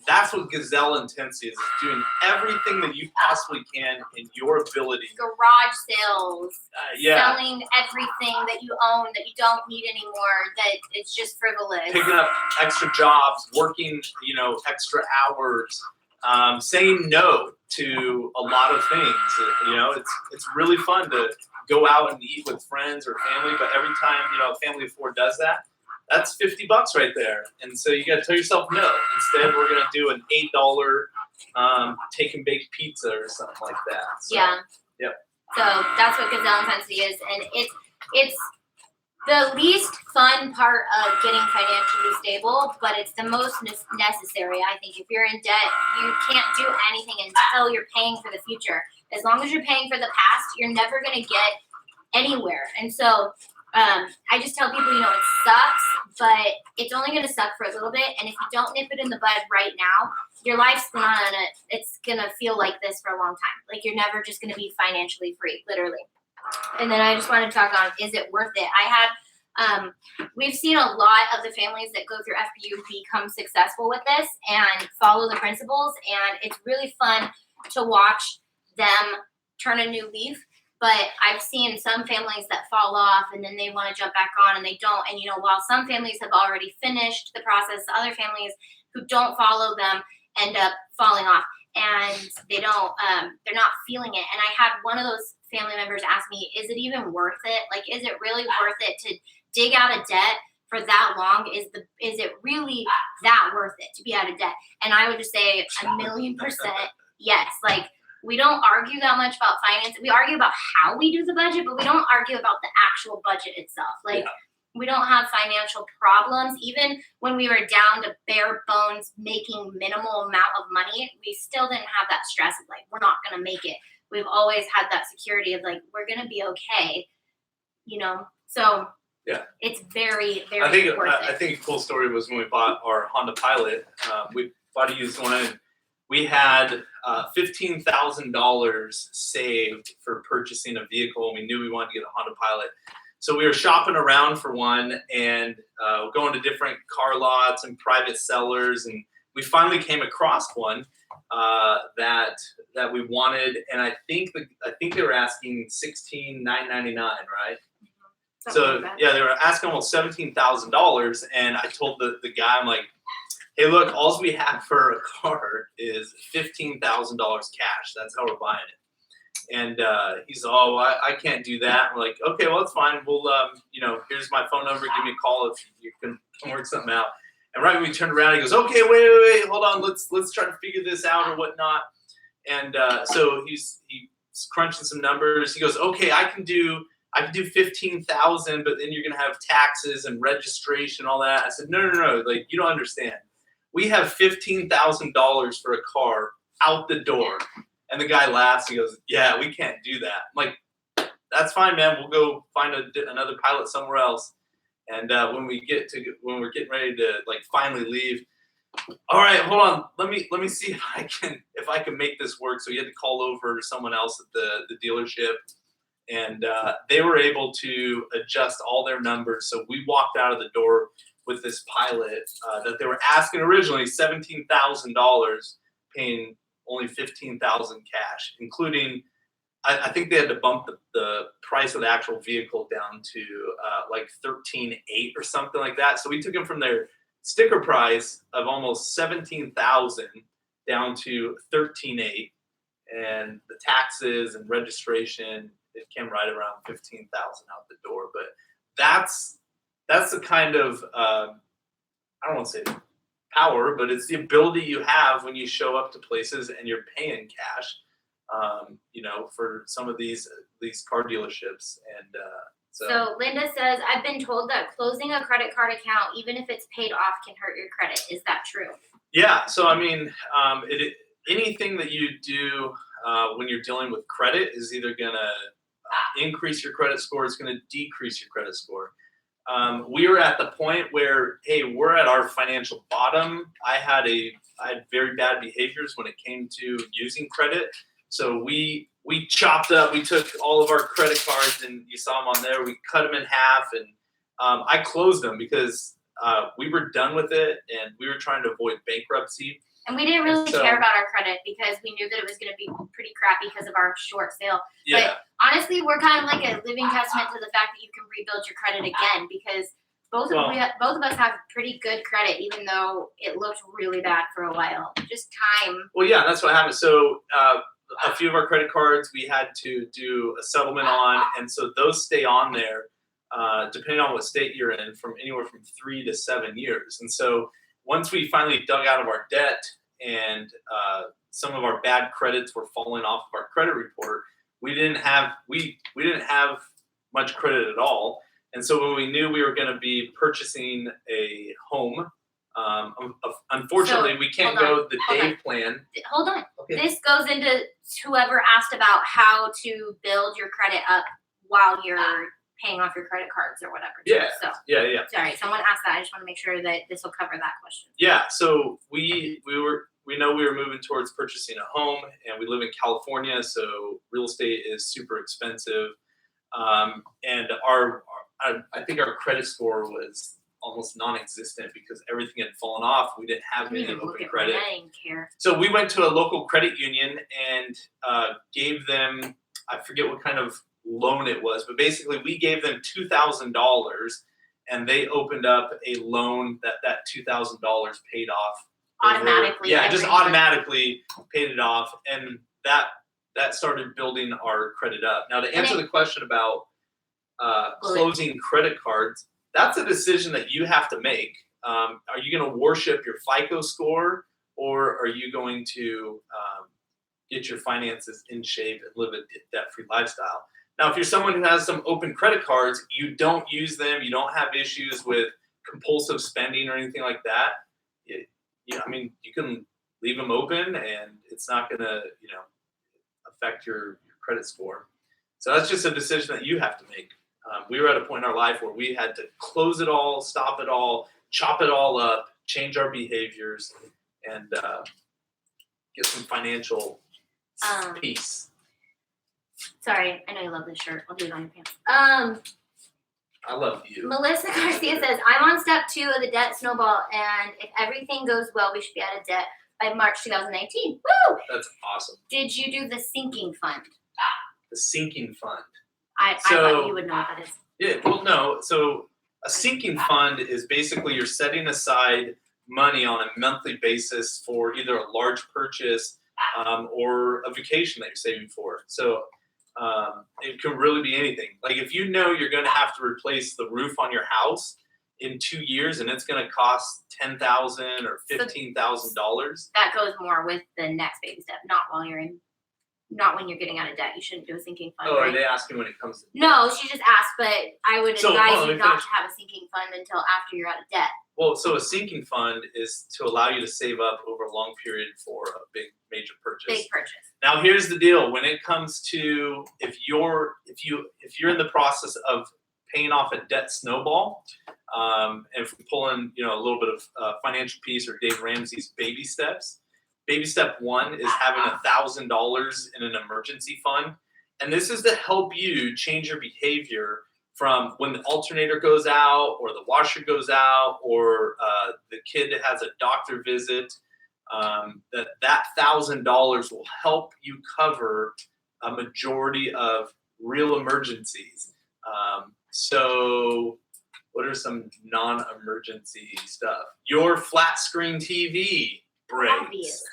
that's what gazelle intensity is doing everything that you possibly can in your ability. Garage sales, yeah. selling everything that you own that you don't need anymore, that it's just frivolous. Picking up extra jobs, working, extra hours, saying no to a lot of things. It's really fun to go out and eat with friends or family, but every time, a family of 4 does that, that's $50 right there. And so you got to tell yourself no. Instead, we're going to do an $8 take and bake pizza or something like that. So, yeah. Yep. So that's what gazelle intensity is. And it's the least fun part of getting financially stable, but it's the most necessary. I think if you're in debt, you can't do anything until you're paying for the future. As long as you're paying for the past, you're never going to get anywhere. And so I just tell people, it sucks, but it's only going to suck for a little bit. And if you don't nip it in the bud right now, your life's it's going to feel like this for a long time. Like you're never just going to be financially free, literally. And then I just want to talk on, is it worth it? We've seen a lot of the families that go through FPU become successful with this and follow the principles. And it's really fun to watch them turn a new leaf. But I've seen some families that fall off and then they want to jump back on and they don't. And, while some families have already finished the process, other families who don't follow them end up falling off and they don't, they're not feeling it. And I had one of those family members ask me, is it even worth it? Like, is it really worth it to dig out of debt for that long? Is it really that worth it to be out of debt? And I would just say 1,000,000% yes. Like, we don't argue that much about finance. We argue about how we do the budget, but we don't argue about the actual budget itself. Like, we don't have financial problems. Even when we were down to bare bones making minimal amount of money, we still didn't have that stress of like, we're not going to make it. We've always had that security of like, we're going to be okay, So yeah, it's very, very worth it. I think a cool story was when we bought our Honda Pilot. We bought a used one and we had $15,000 saved for purchasing a vehicle, and we knew we wanted to get a Honda Pilot. So we were shopping around for one and going to different car lots and private sellers, and we finally came across one that we wanted, and I think they were asking $16,999, right? So yeah, they were asking almost $17,000, and I told the guy, I'm like, hey, look, all we have for a car is $15,000 cash. That's how we're buying it. And he's, I can't do that. We're like, okay, well, it's fine. We'll, here's my phone number. Give me a call if you can work something out. And right when we turned around, he goes, okay, wait, hold on. Let's try to figure this out or whatnot. And so he's crunching some numbers. He goes, okay, I can do 15,000, but then you're gonna have taxes and registration, all that. I said, no, like, you don't understand. We have $15,000 for a car out the door. And the guy laughs. He goes, yeah, we can't do that. I'm like, that's fine, man. We'll go find another pilot somewhere else. And when we're getting ready to like finally leave, all right, hold on. Let me see if I can make this work. So he had to call over someone else at the dealership, and they were able to adjust all their numbers. So we walked out of the door with this Pilot that they were asking originally $17,000, paying only $15,000 cash, including I think they had to bump the price of the actual vehicle down to like $13,800 or something like that. So we took them from their sticker price of almost $17,000 down to $13,800, and the taxes and registration, it came right around $15,000 out the door. But that's the kind of I don't want to say power, but it's the ability you have when you show up to places and you're paying cash. For some of these car dealerships, and so Linda says, I've been told that closing a credit card account, even if it's paid off, can hurt your credit. Is that true? Yeah. So I mean, anything that you do when you're dealing with credit is either gonna increase your credit score, it's gonna decrease your credit score. We were at the point where, hey, we're at our financial bottom. I had very bad behaviors when it came to using credit. So we chopped up, we took all of our credit cards, and you saw them on there, we cut them in half, and I closed them because we were done with it, and we were trying to avoid bankruptcy. And we didn't really So- care about our credit because we knew that it was going to be pretty crappy because of our short sale. Yeah. Honestly, we're kind of like a living testament to the fact that you can rebuild your credit again because both of us have pretty good credit, even though it looked really bad for a while. Just time. Well, yeah, that's what happened. So a few of our credit cards we had to do a settlement on, and so those stay on there, depending on what state you're in, from anywhere from 3 to 7 years. And so once we finally dug out of our debt and some of our bad credits were falling off of our credit report, we didn't have much credit at all. And so when we knew we were going to be purchasing a home, unfortunately, we can't go the Dave plan. Hold on. Okay. This goes into whoever asked about how to build your credit up while you're paying off your credit cards or whatever. Yeah. So, Yeah. sorry, someone asked that. I just want to make sure that this will cover that question. Yeah. So we know we were moving towards purchasing a home, and we live in California, so real estate is super expensive. And I think our credit score was almost non-existent because everything had fallen off. We didn't have any open credit. I didn't care. So we went to a local credit union and gave them, I forget what kind of loan it was, but basically we gave them $2,000, and they opened up a loan that $2,000 paid off Automatically. Yeah, just automatically paid it off, and that started building our credit up. Now, to answer the question about closing credit cards, that's a decision that you have to make. Are you going to worship your FICO score, or are you going to get your finances in shape and live a debt-free lifestyle? Now, if you're someone who has some open credit cards, you don't use them, you don't have issues with compulsive spending or anything like that, you can leave them open and it's not going to, affect your credit score. So that's just a decision that you have to make. We were at a point in our life where we had to close it all, stop it all, chop it all up, change our behaviors, and get some financial peace. Sorry, I know you love this shirt. I'll do it on your pants. I love you. Melissa Garcia says, I'm on step 2 of the Debt Snowball, and if everything goes well, we should be out of debt by March 2019. Woo! That's awesome. Did you do the sinking fund? The sinking fund. I thought you would know what that is. Yeah, well, no. So a sinking fund is basically you're setting aside money on a monthly basis for either a large purchase or a vacation that you're saving for. So it can really be anything. Like if you know you're going to have to replace the roof on your house in 2 years and it's going to cost $10,000 or $15,000. That goes more with the next baby step, not when you're getting out of debt. You shouldn't do a sinking fund. Oh, right? are they asking when it comes to debt? No, she just asked, but I would advise you not finish. to have a sinking fund until after you're out of debt. Well, so a sinking fund is to allow you to save up over a long period for a big major purchase. Big purchase. Now, here's the deal: when it comes to if you're in the process of paying off a debt snowball, and if we pull in a little bit of financial peace or Dave Ramsey's baby steps. Baby step 1 is having $1,000 in an emergency fund, and this is to help you change your behavior from when the alternator goes out or the washer goes out or the kid has a doctor visit. That $1,000 will help you cover a majority of real emergencies. So what are some non-emergency stuff? Your flat screen TV breaks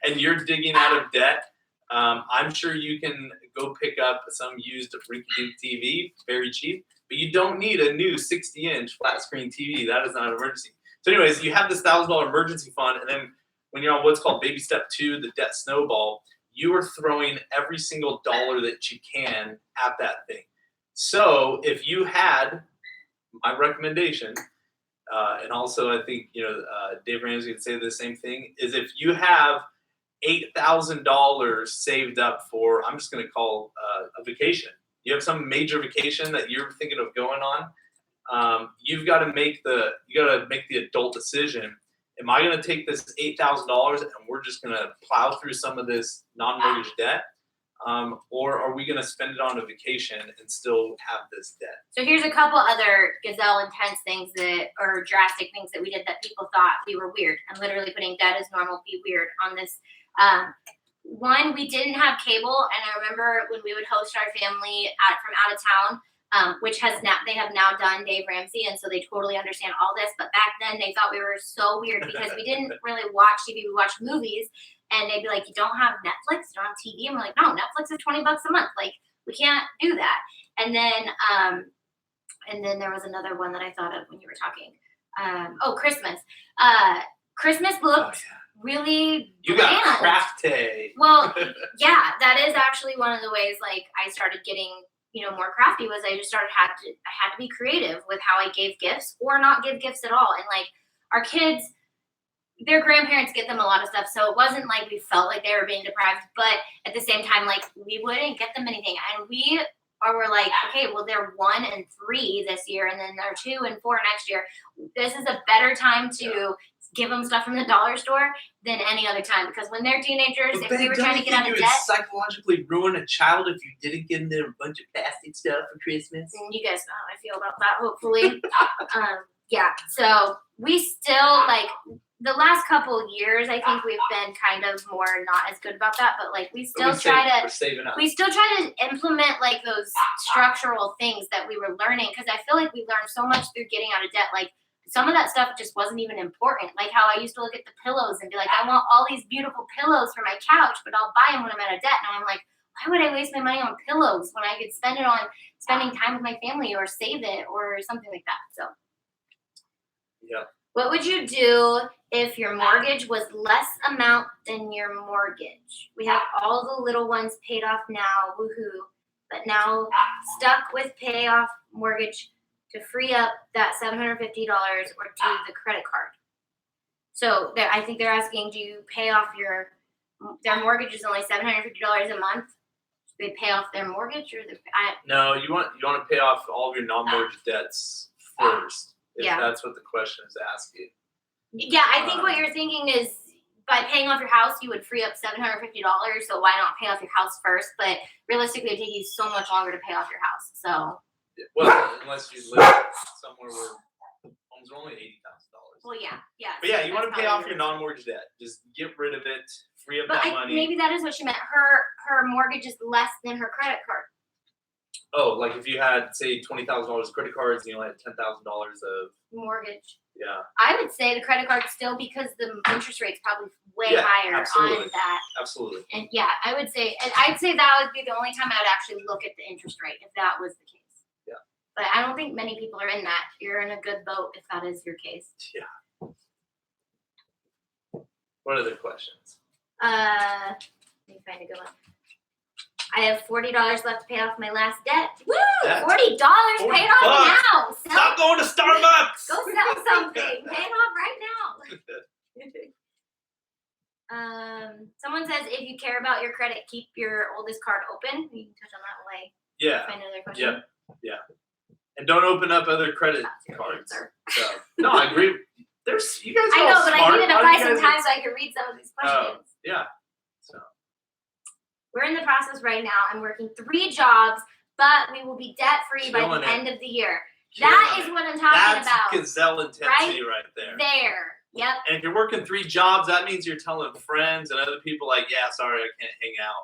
and you're digging out of debt. I'm sure you can go pick up some used rinky-dink TV, very cheap, but you don't need a new 60-inch flat screen TV. That is not an emergency. So anyways, you have this $1,000 emergency fund, and then when you're on what's called baby step 2, the debt snowball, you are throwing every single dollar that you can at that thing. So if you had, my recommendation, and also I think Dave Ramsey would say the same thing, is if you have $8,000 saved up for, I'm just going to call a vacation. You have some major vacation that you're thinking of going on. You've got to make the adult decision. Am I going to take this $8,000 and we're just going to plow through some of this non-mortgage debt, Or are we going to spend it on a vacation and still have this debt? So here's a couple other gazelle intense things or drastic things that we did that people thought we were weird. I'm literally putting debt as normal, be weird on this. One, we didn't have cable, and I remember when we would host our family from out of town, which they have now done Dave Ramsey, and so they totally understand all this. But back then, they thought we were so weird because we didn't really watch TV. We watched movies, and they'd be like, "You don't have Netflix? You don't have TV?" And we're like, "No, Netflix is $20 a month. Like, we can't do that." And then there was another one that I thought of when you were talking. Christmas. Christmas looked really You bland. got craft day. Well, yeah, that is actually one of the ways like I started getting more crafty was I just I had to be creative with how I gave gifts or not give gifts at all. And like our kids, their grandparents get them a lot of stuff, so it wasn't like we felt like they were being deprived, but at the same time, like we wouldn't get them anything, and we're like, okay, well they're 1 and 3 this year, and then they're 2 and 4 next year. This is a better time to give them stuff from the dollar store than any other time, because when they're teenagers, if we were trying to get out of debt, psychologically ruin a child if you didn't give them a bunch of plastic stuff for Christmas. And you guys know how I feel about that, hopefully. So we still like the last couple of years, I think we've been kind of more not as good about that, but like we still try to implement like those structural things that we were learning, because I feel like we learned so much through getting out of debt. Like some of that stuff just wasn't even important. Like how I used to look at the pillows and be like, I want all these beautiful pillows for my couch, but I'll buy them when I'm out of debt. Now I'm like, why would I waste my money on pillows when I could spend it on spending time with my family or save it or something like that? So, what would you do if your mortgage was less amount than your mortgage? We have all the little ones paid off now, woohoo, but now stuck with pay off mortgage to free up that $750 or do the credit card. So I think they're asking, do you pay off their mortgage is only $750 a month? Do they pay off their mortgage or No, you want to pay off all of your non-mortgage debts first. If that's what the question is asking. Yeah, I think what you're thinking is by paying off your house, you would free up $750. So why not pay off your house first? But realistically, it would take you so much longer to pay off your house. So. Well, unless you live somewhere where homes are only $80,000. Well, yeah. But yeah, you want to pay off your non-mortgage debt. Just get rid of it, free up that money. Maybe that is what she meant. Her mortgage is less than her credit card. Oh, like if you had, say, $20,000 of credit cards and you only had $10,000 of mortgage. Yeah. I would say the credit card still, because the interest rate's probably way higher absolutely. on that. Absolutely. And I'd say that would be the only time I would actually look at the interest rate if that was the case. Yeah. But I don't think many people are in that. You're in a good boat if that is your case. Yeah. What other questions? Let me find a good one. I have $40 left to pay off my last debt. Woo! $40 paid off now. Stop going to Starbucks. Go sell something. Pay it off right now. Someone says if you care about your credit, keep your oldest card open. You can touch on that way. Yeah. Find another question. Yeah. And don't open up other credit cards. So, no, I agree. You guys are I know, all but smart. I needed to buy some time so I could read some of these questions. Yeah. So. We're in the process right now. I'm working 3 jobs, but we will be debt-free by the end of the year. That is what I'm talking about. That's gazelle intensity right there. Yep. And if you're working 3 jobs, that means you're telling friends and other people like, yeah, sorry, I can't hang out.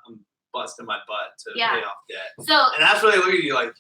I'm busting my butt to pay off debt. And that's where they look at you like,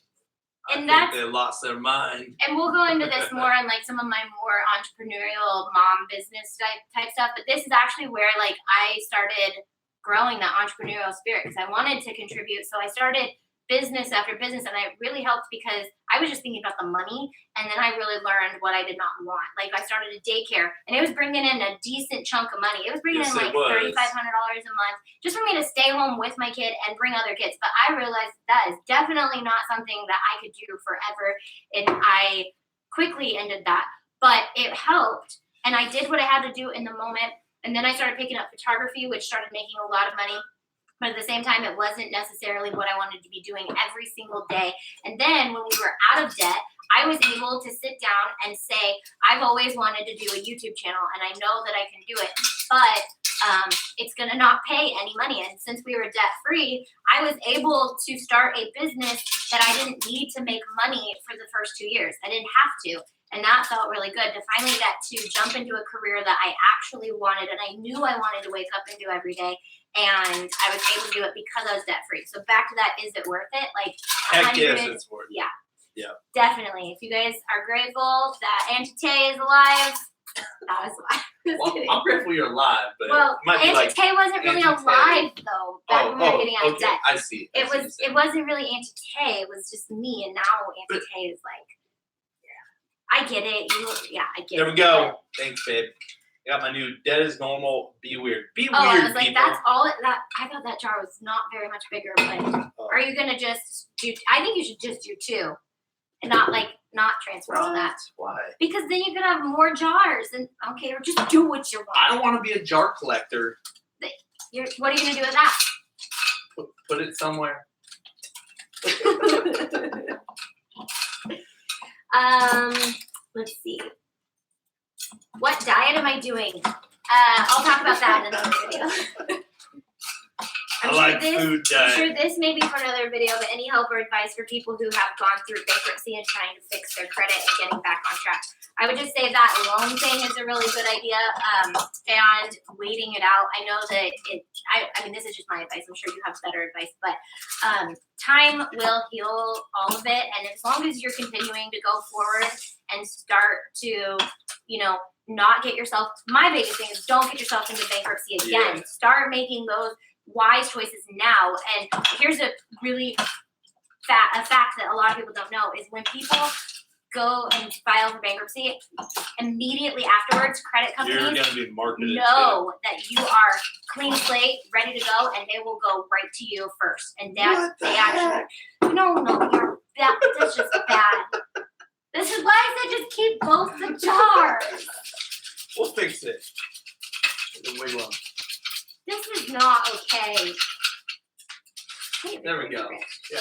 I think they lost their mind. And we'll go into this more on like some of my more entrepreneurial mom business type stuff. But this is actually where like I started growing that entrepreneurial spirit, because I wanted to contribute. So I started business after business, and it really helped because I was just thinking about the money, and then I really learned what I did not want. Like I started a daycare, and it was bringing in a decent chunk of money. It was bringing in like $3,500 a month just for me to stay home with my kid and bring other kids. But I realized that is definitely not something that I could do forever, and I quickly ended that. But it helped, and I did what I had to do in the moment. And then I started picking up photography, which started making a lot of money. But at the same time, it wasn't necessarily what I wanted to be doing every single day. And then when we were out of debt, I was able to sit down and say, I've always wanted to do a YouTube channel and I know that I can do it, but it's going to not pay any money. And since we were debt free, I was able to start a business that I didn't need to make money for the first 2 years. I didn't have to. And that felt really good to finally get to jump into a career that I actually wanted and I knew I wanted to wake up and do every day. And I was able to do it because I was debt free. So back to that, is it worth it? Like, Heck yes, it's worth it. Yeah. Yeah. Definitely. If you guys are grateful that Auntie Tay is alive, that was why. Well, I'm grateful you're alive, but well, it might be Auntie like Tay wasn't really Auntie alive though. Back when we were getting out of okay. debt. I see. It wasn't really Auntie Tay. It was just me, and now Auntie Tay is like, yeah, I get it. I get it. There we go. Thanks, babe. I got my new Debt is Normal. Be weird. Be weird. I was like, people. that's all. I thought that jar was not very much bigger, but are you gonna just do? I think you should just do 2, and not transfer all that. Why? Because then you could have more jars, and okay, or just do what you want. I don't want to be a jar collector. What are you gonna do with that? Put it somewhere. Let's see. What diet am I doing? I'll talk about that in another video. I'm sure this may be for another video, but any help or advice for people who have gone through bankruptcy and trying to fix their credit and getting back on track. I would just say that loan thing is a really good idea, and waiting it out. I know that I mean, this is just my advice. I'm sure you have better advice, but time will heal all of it. And as long as you're continuing to go forward and start to, not get yourself, my biggest thing is don't get yourself into bankruptcy again. Yeah. Start making those wise choices now. And here's a really a fact that a lot of people don't know is when people go and file for bankruptcy, immediately afterwards, credit companies know that you are clean slate, ready to go, and they will go right to you first. And that's just bad. This is why I said just keep both the jars. We'll fix it. This is not okay. There we go. Yeah.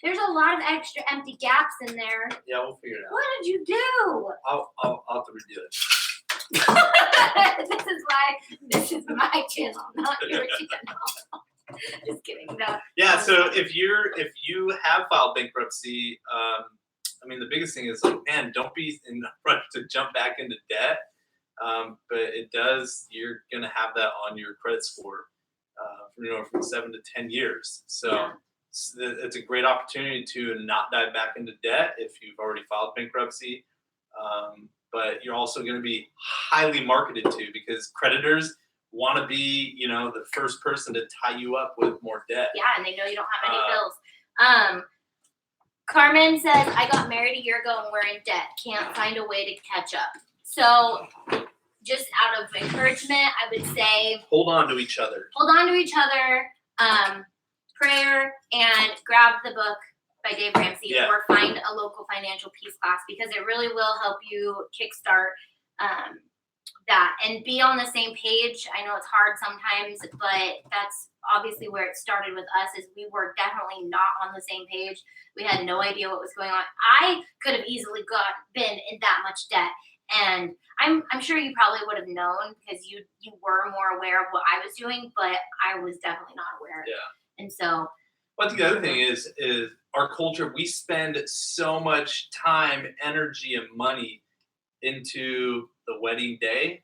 There's a lot of extra empty gaps in there. Yeah, we'll figure it out. What did you do? I'll have to redo it. This is my channel, not your channel. Just kidding. No. Yeah, so if you have filed bankruptcy, the biggest thing is man, don't be in the rush to jump back into debt. But you're gonna have that on your credit score from 7 to 10 years. So yeah. It's a great opportunity to not dive back into debt if you've already filed bankruptcy. But you're also going to be highly marketed to because creditors want to be, the first person to tie you up with more debt. Yeah, and they know you don't have any bills. Carmen says, I got married a year ago and we're in debt. Can't find a way to catch up. So just out of encouragement, I would say hold on to each other. Prayer, and grab the book by Dave Ramsey or find a local financial peace class because it really will help you kickstart that and be on the same page. I know it's hard sometimes, but that's obviously where it started with us is we were definitely not on the same page. We had no idea what was going on. I could have easily been in that much debt. And I'm sure you probably would have known because you were more aware of what I was doing, but I was definitely not aware. Yeah. And so. But the other thing is our culture, we spend so much time, energy, and money into the wedding day.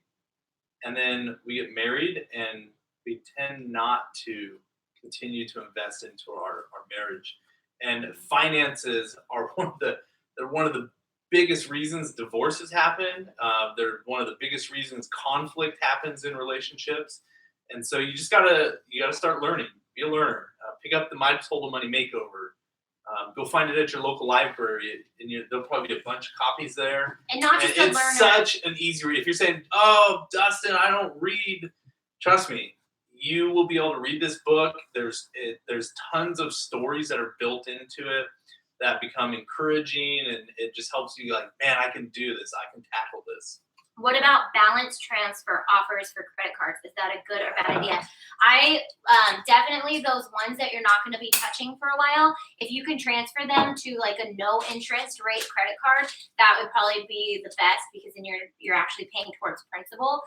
And then we get married and we tend not to continue to invest into our marriage. And finances are one of the biggest reasons divorces happen. They're one of the biggest reasons conflict happens in relationships. And so you gotta start learning. Be a learner. Pick up the My Total Money Makeover. Go find it at your local library, and there'll probably be a bunch of copies there. And not just it's such an easy read. If you're saying, "Oh, Dustin, I don't read," trust me, you will be able to read this book. There's tons of stories that are built into it that become encouraging, and it just helps you man, I can do this. I can tackle this. What about balance transfer offers for credit cards? Is that a good or bad idea? I definitely those ones that you're not going to be touching for a while. If you can transfer them to like a no interest rate credit card, that would probably be the best because then you're actually paying towards principal.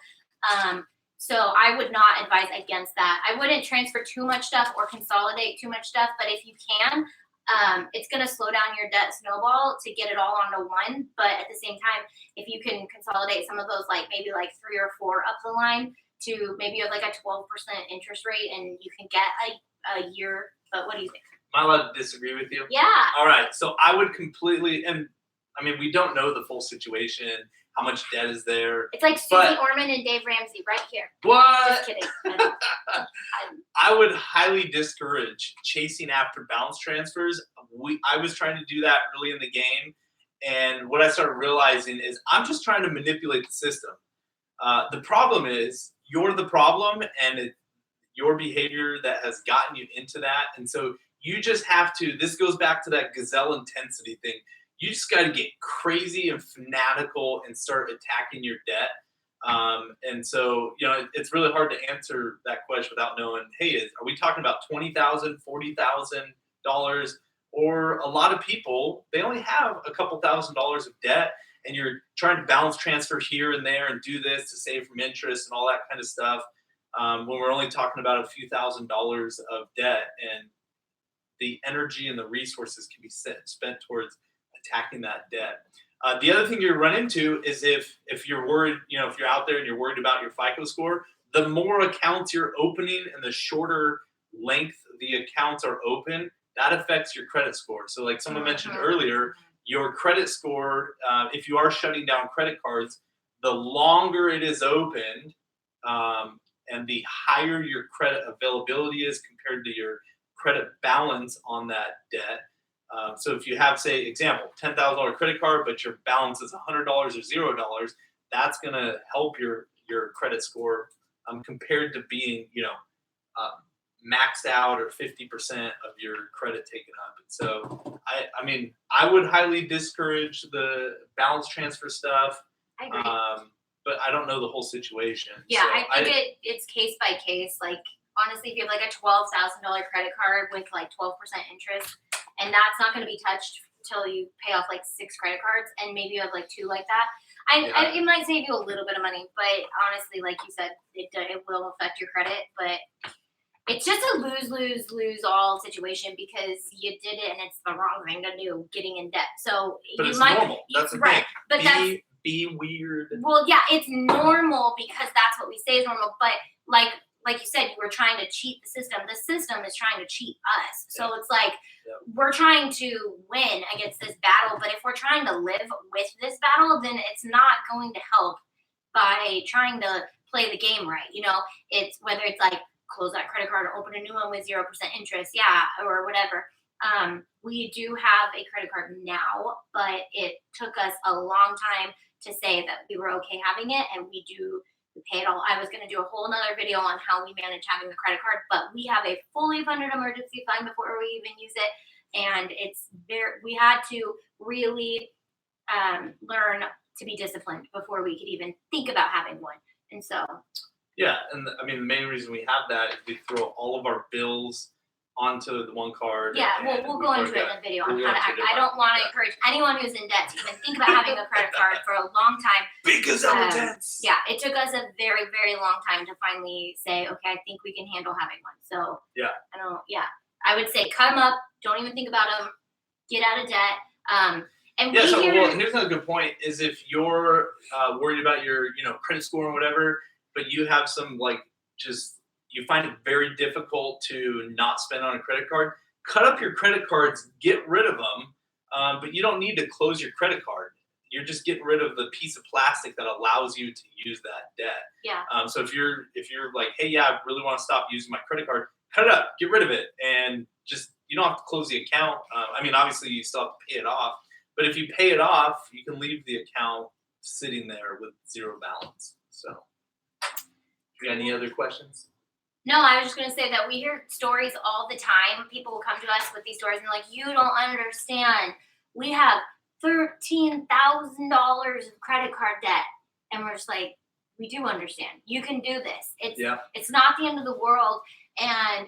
So I would not advise against that. I wouldn't transfer too much stuff or consolidate too much stuff, but if you can, it's going to slow down your debt snowball to get it all onto one. But at the same time, if you can consolidate some of those, like maybe like 3 or 4 up the line to maybe you have like a 12% interest rate and you can get a year. But what do you think? Am I allowed to disagree with you? Yeah. All right. So I would completely, and I mean, we don't know the full situation, how much debt is there. It's like Susie Orman and Dave Ramsey right here. What? Just kidding. I would highly discourage chasing after balance transfers. I was trying to do that early in the game. And what I started realizing is I'm just trying to manipulate the system. The problem is you're the problem and your behavior that has gotten you into that. And so you just have to, this goes back to that gazelle intensity thing. You just got to get crazy and fanatical and start attacking your debt. And so, it's really hard to answer that question without knowing, hey, are we talking about $20,000, $40,000? Or a lot of people, they only have a couple $1,000s of debt and you're trying to balance transfer here and there and do this to save from interest and all that kind of stuff. When we're only talking about a few $1,000s of debt, and the energy and the resources can be spent towards attacking that debt. The other thing you run into is if you're worried, if you're out there and you're worried about your FICO score, the more accounts you're opening and the shorter length the accounts are open, that affects your credit score. So like someone mentioned earlier, your credit score, if you are shutting down credit cards, the longer it is opened and the higher your credit availability is compared to your credit balance on that debt. So if you have, say, example, $10,000 credit card, but your balance is $100 or $0, that's going to help your credit score compared to being, maxed out or 50% of your credit taken up. And so, I mean, I would highly discourage the balance transfer stuff. I agree. But I don't know the whole situation. Yeah, so I think it's case by case. Like, honestly, if you have like a $12,000 credit card with like 12% interest, and that's not going to be touched until you pay off like 6 credit cards, and maybe you have like 2 like that. It might save you a little bit of money, but honestly, like you said, it will affect your credit. But it's just a lose all situation because you did it and it's the wrong thing to do, getting in debt. So but it's normal. That's the thing. But be weird. Well, yeah, it's normal because that's what we say is normal. But like you said, you were trying to cheat the system. The system is trying to cheat us. So it's like we're trying to win against this battle. But if we're trying to live with this battle, then it's not going to help by trying to play the game right. It's whether it's like close that credit card or open a new one with 0% interest, or whatever. We do have a credit card now, but it took us a long time to say that we were okay having it, and we pay it all. I was going to do a whole nother video on how we manage having the credit card, but we have a fully funded emergency fund before we even use it, and we had to really learn to be disciplined before we could even think about having one. And so yeah, and I mean the main reason we have that is we throw all of our bills onto the one card. Yeah, we'll go into it in a video on how to act. I don't want to encourage anyone who's in debt to even think about having a credit card for a long time. Because I'm intense. Yeah, it took us a very, very long time to finally say, okay, I think we can handle having one. So I would say cut them up. Don't even think about them. Get out of debt. Here's another good point: is if you're worried about your credit score or whatever, but you have some you find it very difficult to not spend on a credit card, cut up your credit cards, get rid of them, but you don't need to close your credit card. You're just getting rid of the piece of plastic that allows you to use that debt. Yeah. So if you're like, hey, I really want to stop using my credit card, cut it up, get rid of it, and just you don't have to close the account. Obviously you still have to pay it off, but if you pay it off, you can leave the account sitting there with 0 balance. So, you got any other questions? No, I was just going to say that we hear stories all the time. People will come to us with these stories and like, you don't understand. We have $13,000 of credit card debt. and we're just like, we do understand. You can do this. It's not the end of the world. And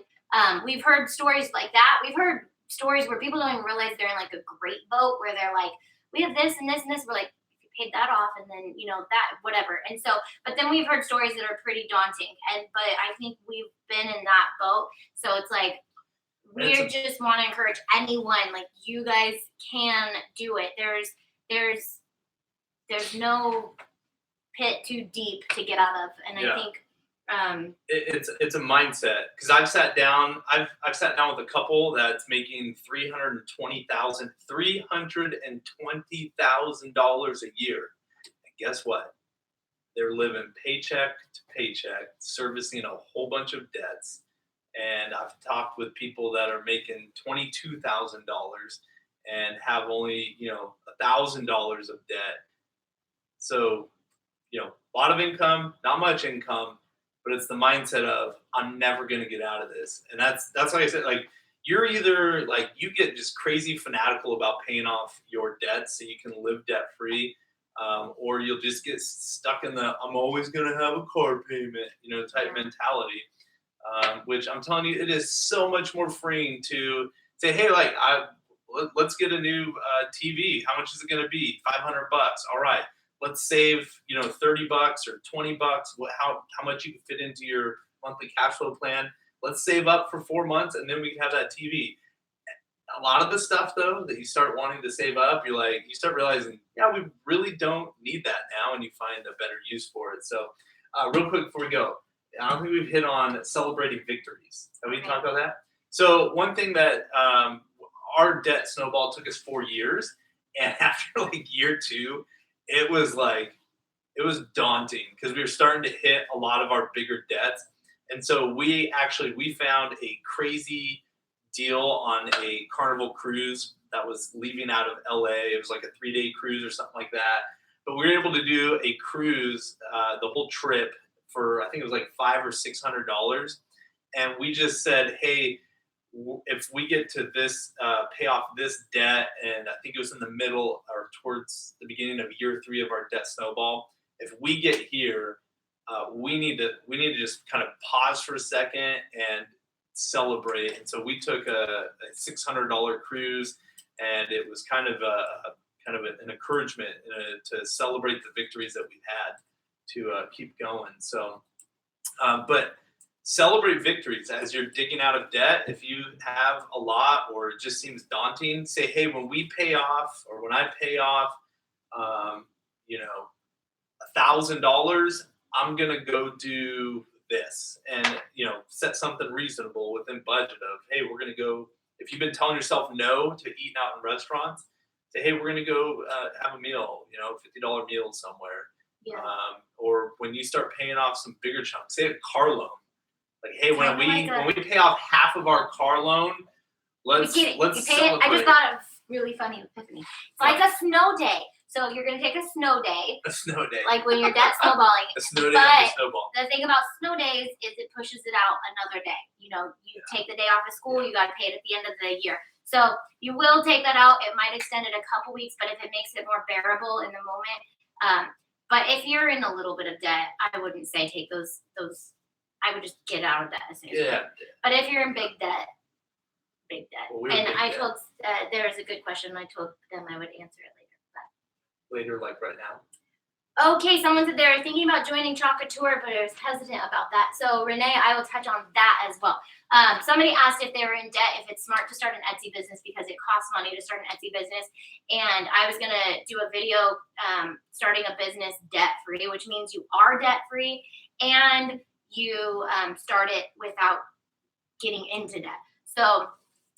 we've heard stories like that. We've heard stories where people don't even realize they're in like a great boat where they're like, we have this and this and this. We're like, if you paid that off and then, that, whatever. And so, but then we've heard stories that are pretty daunting. But I think we've been in that boat. So it's like, we just want to encourage anyone, like, you guys can do it. There's no pit too deep to get out of. And I think it's a mindset, because I've sat down with a couple that's making $320,000 a year, and guess what? They're living paycheck to paycheck, servicing a whole bunch of debts. And I've talked with people that are making $22,000 and have only $1,000 of debt. So a lot of income, not much income, but it's the mindset of, I'm never going to get out of this. And that's like I said, like, you're either like, you get just crazy fanatical about paying off your debts so you can live debt free, or you'll just get stuck in the, I'm always going to have a car payment, type mentality, which I'm telling you, it is so much more freeing to say, hey, like, let's get a new TV. How much is it going to be? $500. All right. Let's save, $30 or $20. How much you can fit into your monthly cash flow plan. Let's save up for 4 months, and then we can have that TV. A lot of the stuff, though, that you start wanting to save up, you start realizing, we really don't need that now, and you find a better use for it. So, real quick before we go, I don't think we've hit on celebrating victories. Have we talked about that? So, one thing that our debt snowball took us 4 years, and after like year 2, it was daunting because we were starting to hit a lot of our bigger debts. And so we found a crazy deal on a Carnival cruise that was leaving out of LA. It was like a 3-day cruise or something like that. But we were able to do a cruise, the whole trip, for, I think it was like $500 or $600. And we just said, hey, if we get to this, pay off this debt, and I think it was in the middle or towards the beginning of year 3 of our debt snowball, if we get here, we need to just kind of pause for a second and celebrate. And so we took a $600 cruise, and it was kind of an encouragement to celebrate the victories that we've had to keep going. So, but celebrate victories as you're digging out of debt. If you have a lot or it just seems daunting, say, hey, when we pay off, or when I pay off, $1,000, I'm going to go do this, and, set something reasonable within budget of, hey, we're going to go, if you've been telling yourself no to eating out in restaurants, say, hey, we're going to go have a meal, $50 meal somewhere. Yeah. Or when you start paying off some bigger chunks, say a car loan. Like, hey, when we pay off half of our car loan, let's celebrate. I just thought of really funny epiphany. It's like a snow day. So you're gonna take a snow day. A snow day. Like when you're debt snowballing. A snow day and a snowball. The thing about snow days is it pushes it out another day. You take the day off of school, you gotta pay it at the end of the year. So you will take that out. It might extend it a couple weeks, but if it makes it more bearable in the moment. But if you're in a little bit of debt, I wouldn't say take those. I would just get out of debt as soon as you can. But if you're in big debt. Well, and I told there's a good question. I told them I would answer it later. Later, like right now. Okay, someone said they were thinking about joining Chocolate Tour, but I was hesitant about that. So Renee, I will touch on that as well. Somebody asked if they were in debt, if it's smart to start an Etsy business because it costs money to start an Etsy business. And I was gonna do a video starting a business debt free, which means you are debt free and you start it without getting into debt. So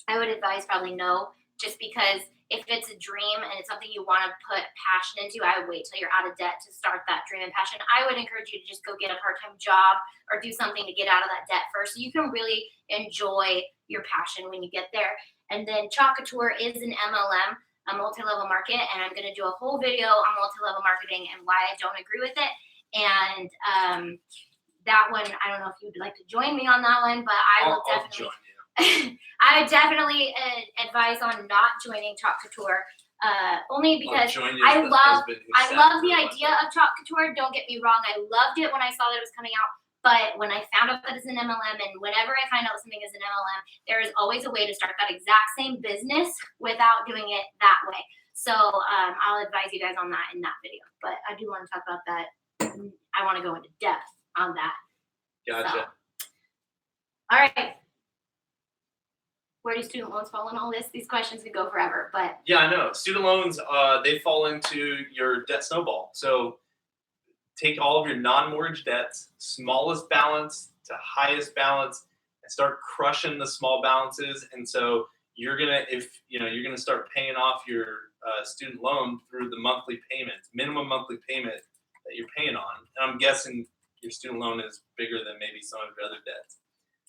I would advise probably no, just because if it's a dream and it's something you want to put passion into, I would wait till you're out of debt to start that dream and passion. I would encourage you to just go get a part-time job or do something to get out of that debt first, so you can really enjoy your passion when you get there. And then Chocolate Tour is an MLM, a multi-level market, and I'm going to do a whole video on multi-level marketing and why I don't agree with it. And that one, I don't know if you'd like to join me on that one, but I'll definitely join you. I would definitely advise on not joining Chocolate Tour Only because I'll join you I as the love husband who I sat love the through idea of Chalk Couture. Don't get me wrong. I loved it when I saw that it was coming out. But when I found out that it's an MLM, and whenever I find out something is an MLM, there is always a way to start that exact same business without doing it that way. So I'll advise you guys on that in that video. But I do want to talk about that. I want to go into depth on that. Gotcha. So. All right. Where do student loans fall in all this? These questions could go forever, but Yeah, I know. Student loans, they fall into your debt snowball. So take all of your non-mortgage debts, smallest balance to highest balance, and start crushing the small balances. And so you're gonna start paying off your student loan through the monthly payments, minimum monthly payment that you're paying on. And I'm guessing your student loan is bigger than maybe some of your other debts.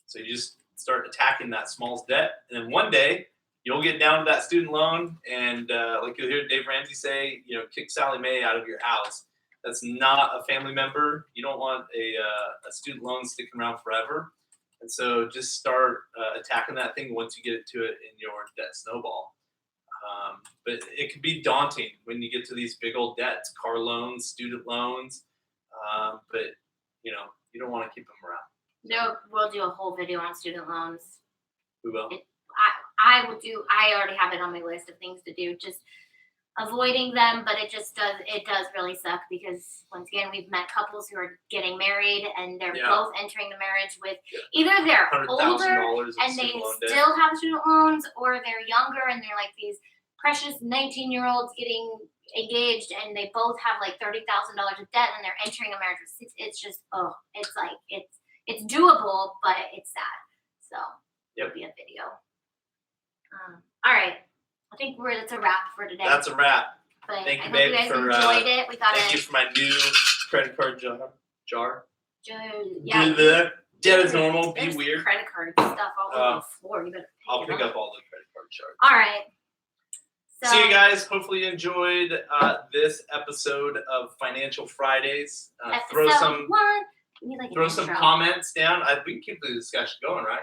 So you just start attacking that smallest debt, and then one day you'll get down to that student loan, and like you'll hear Dave Ramsey say, kick Sally Mae out of your house. That's not a family member. You don't want a student loan sticking around forever. And so just start attacking that thing once you get it to it in your debt snowball. But it can be daunting when you get to these big old debts, car loans, student loans. But you don't want to keep them around. no, we'll do a whole video on student loans. We will. I already have it on my list of things to do. Just avoiding them, but it does really suck because once again we've met couples who are getting married and they're both entering the marriage with either they're older and they still have student loans, or they're younger and they're like these precious 19-year-olds getting engaged and they both have like $30,000 of debt and they're entering a marriage with it's just it's doable, but it's sad. So it'll be a video. All right. I think that's a wrap for today. That's a wrap. But thank you, I hope babe, you guys for, enjoyed it. We got thank you for my new credit card jar. Yeah. Debt is normal. Be There's weird. Credit card stuff all over the floor. You better I'll pick up all the credit card charges. All right. So, see you guys. Hopefully you enjoyed this episode of Financial Fridays. Throw some comments down. We can keep the discussion going, right?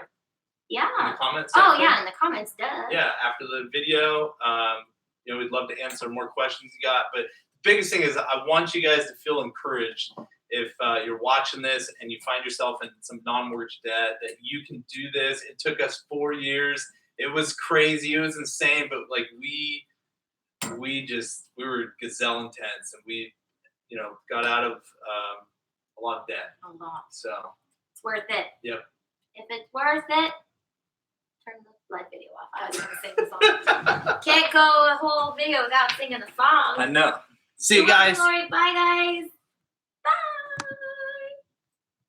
Yeah. In the comments section. Oh, yeah, in the comments, duh. Yeah, after the video, we'd love to answer more questions you got. But the biggest thing is I want you guys to feel encouraged if you're watching this and you find yourself in some non-mortgage debt, that you can do this. It took us 4 years. It was crazy. It was insane. But like we were gazelle intense, and we, got out of a lot of debt. A lot. So it's worth it. Yep. If it's worth it, turn the live video off. I was going to sing the song. Can't go a whole video without singing the song. I know. See you guys. Bye, guys.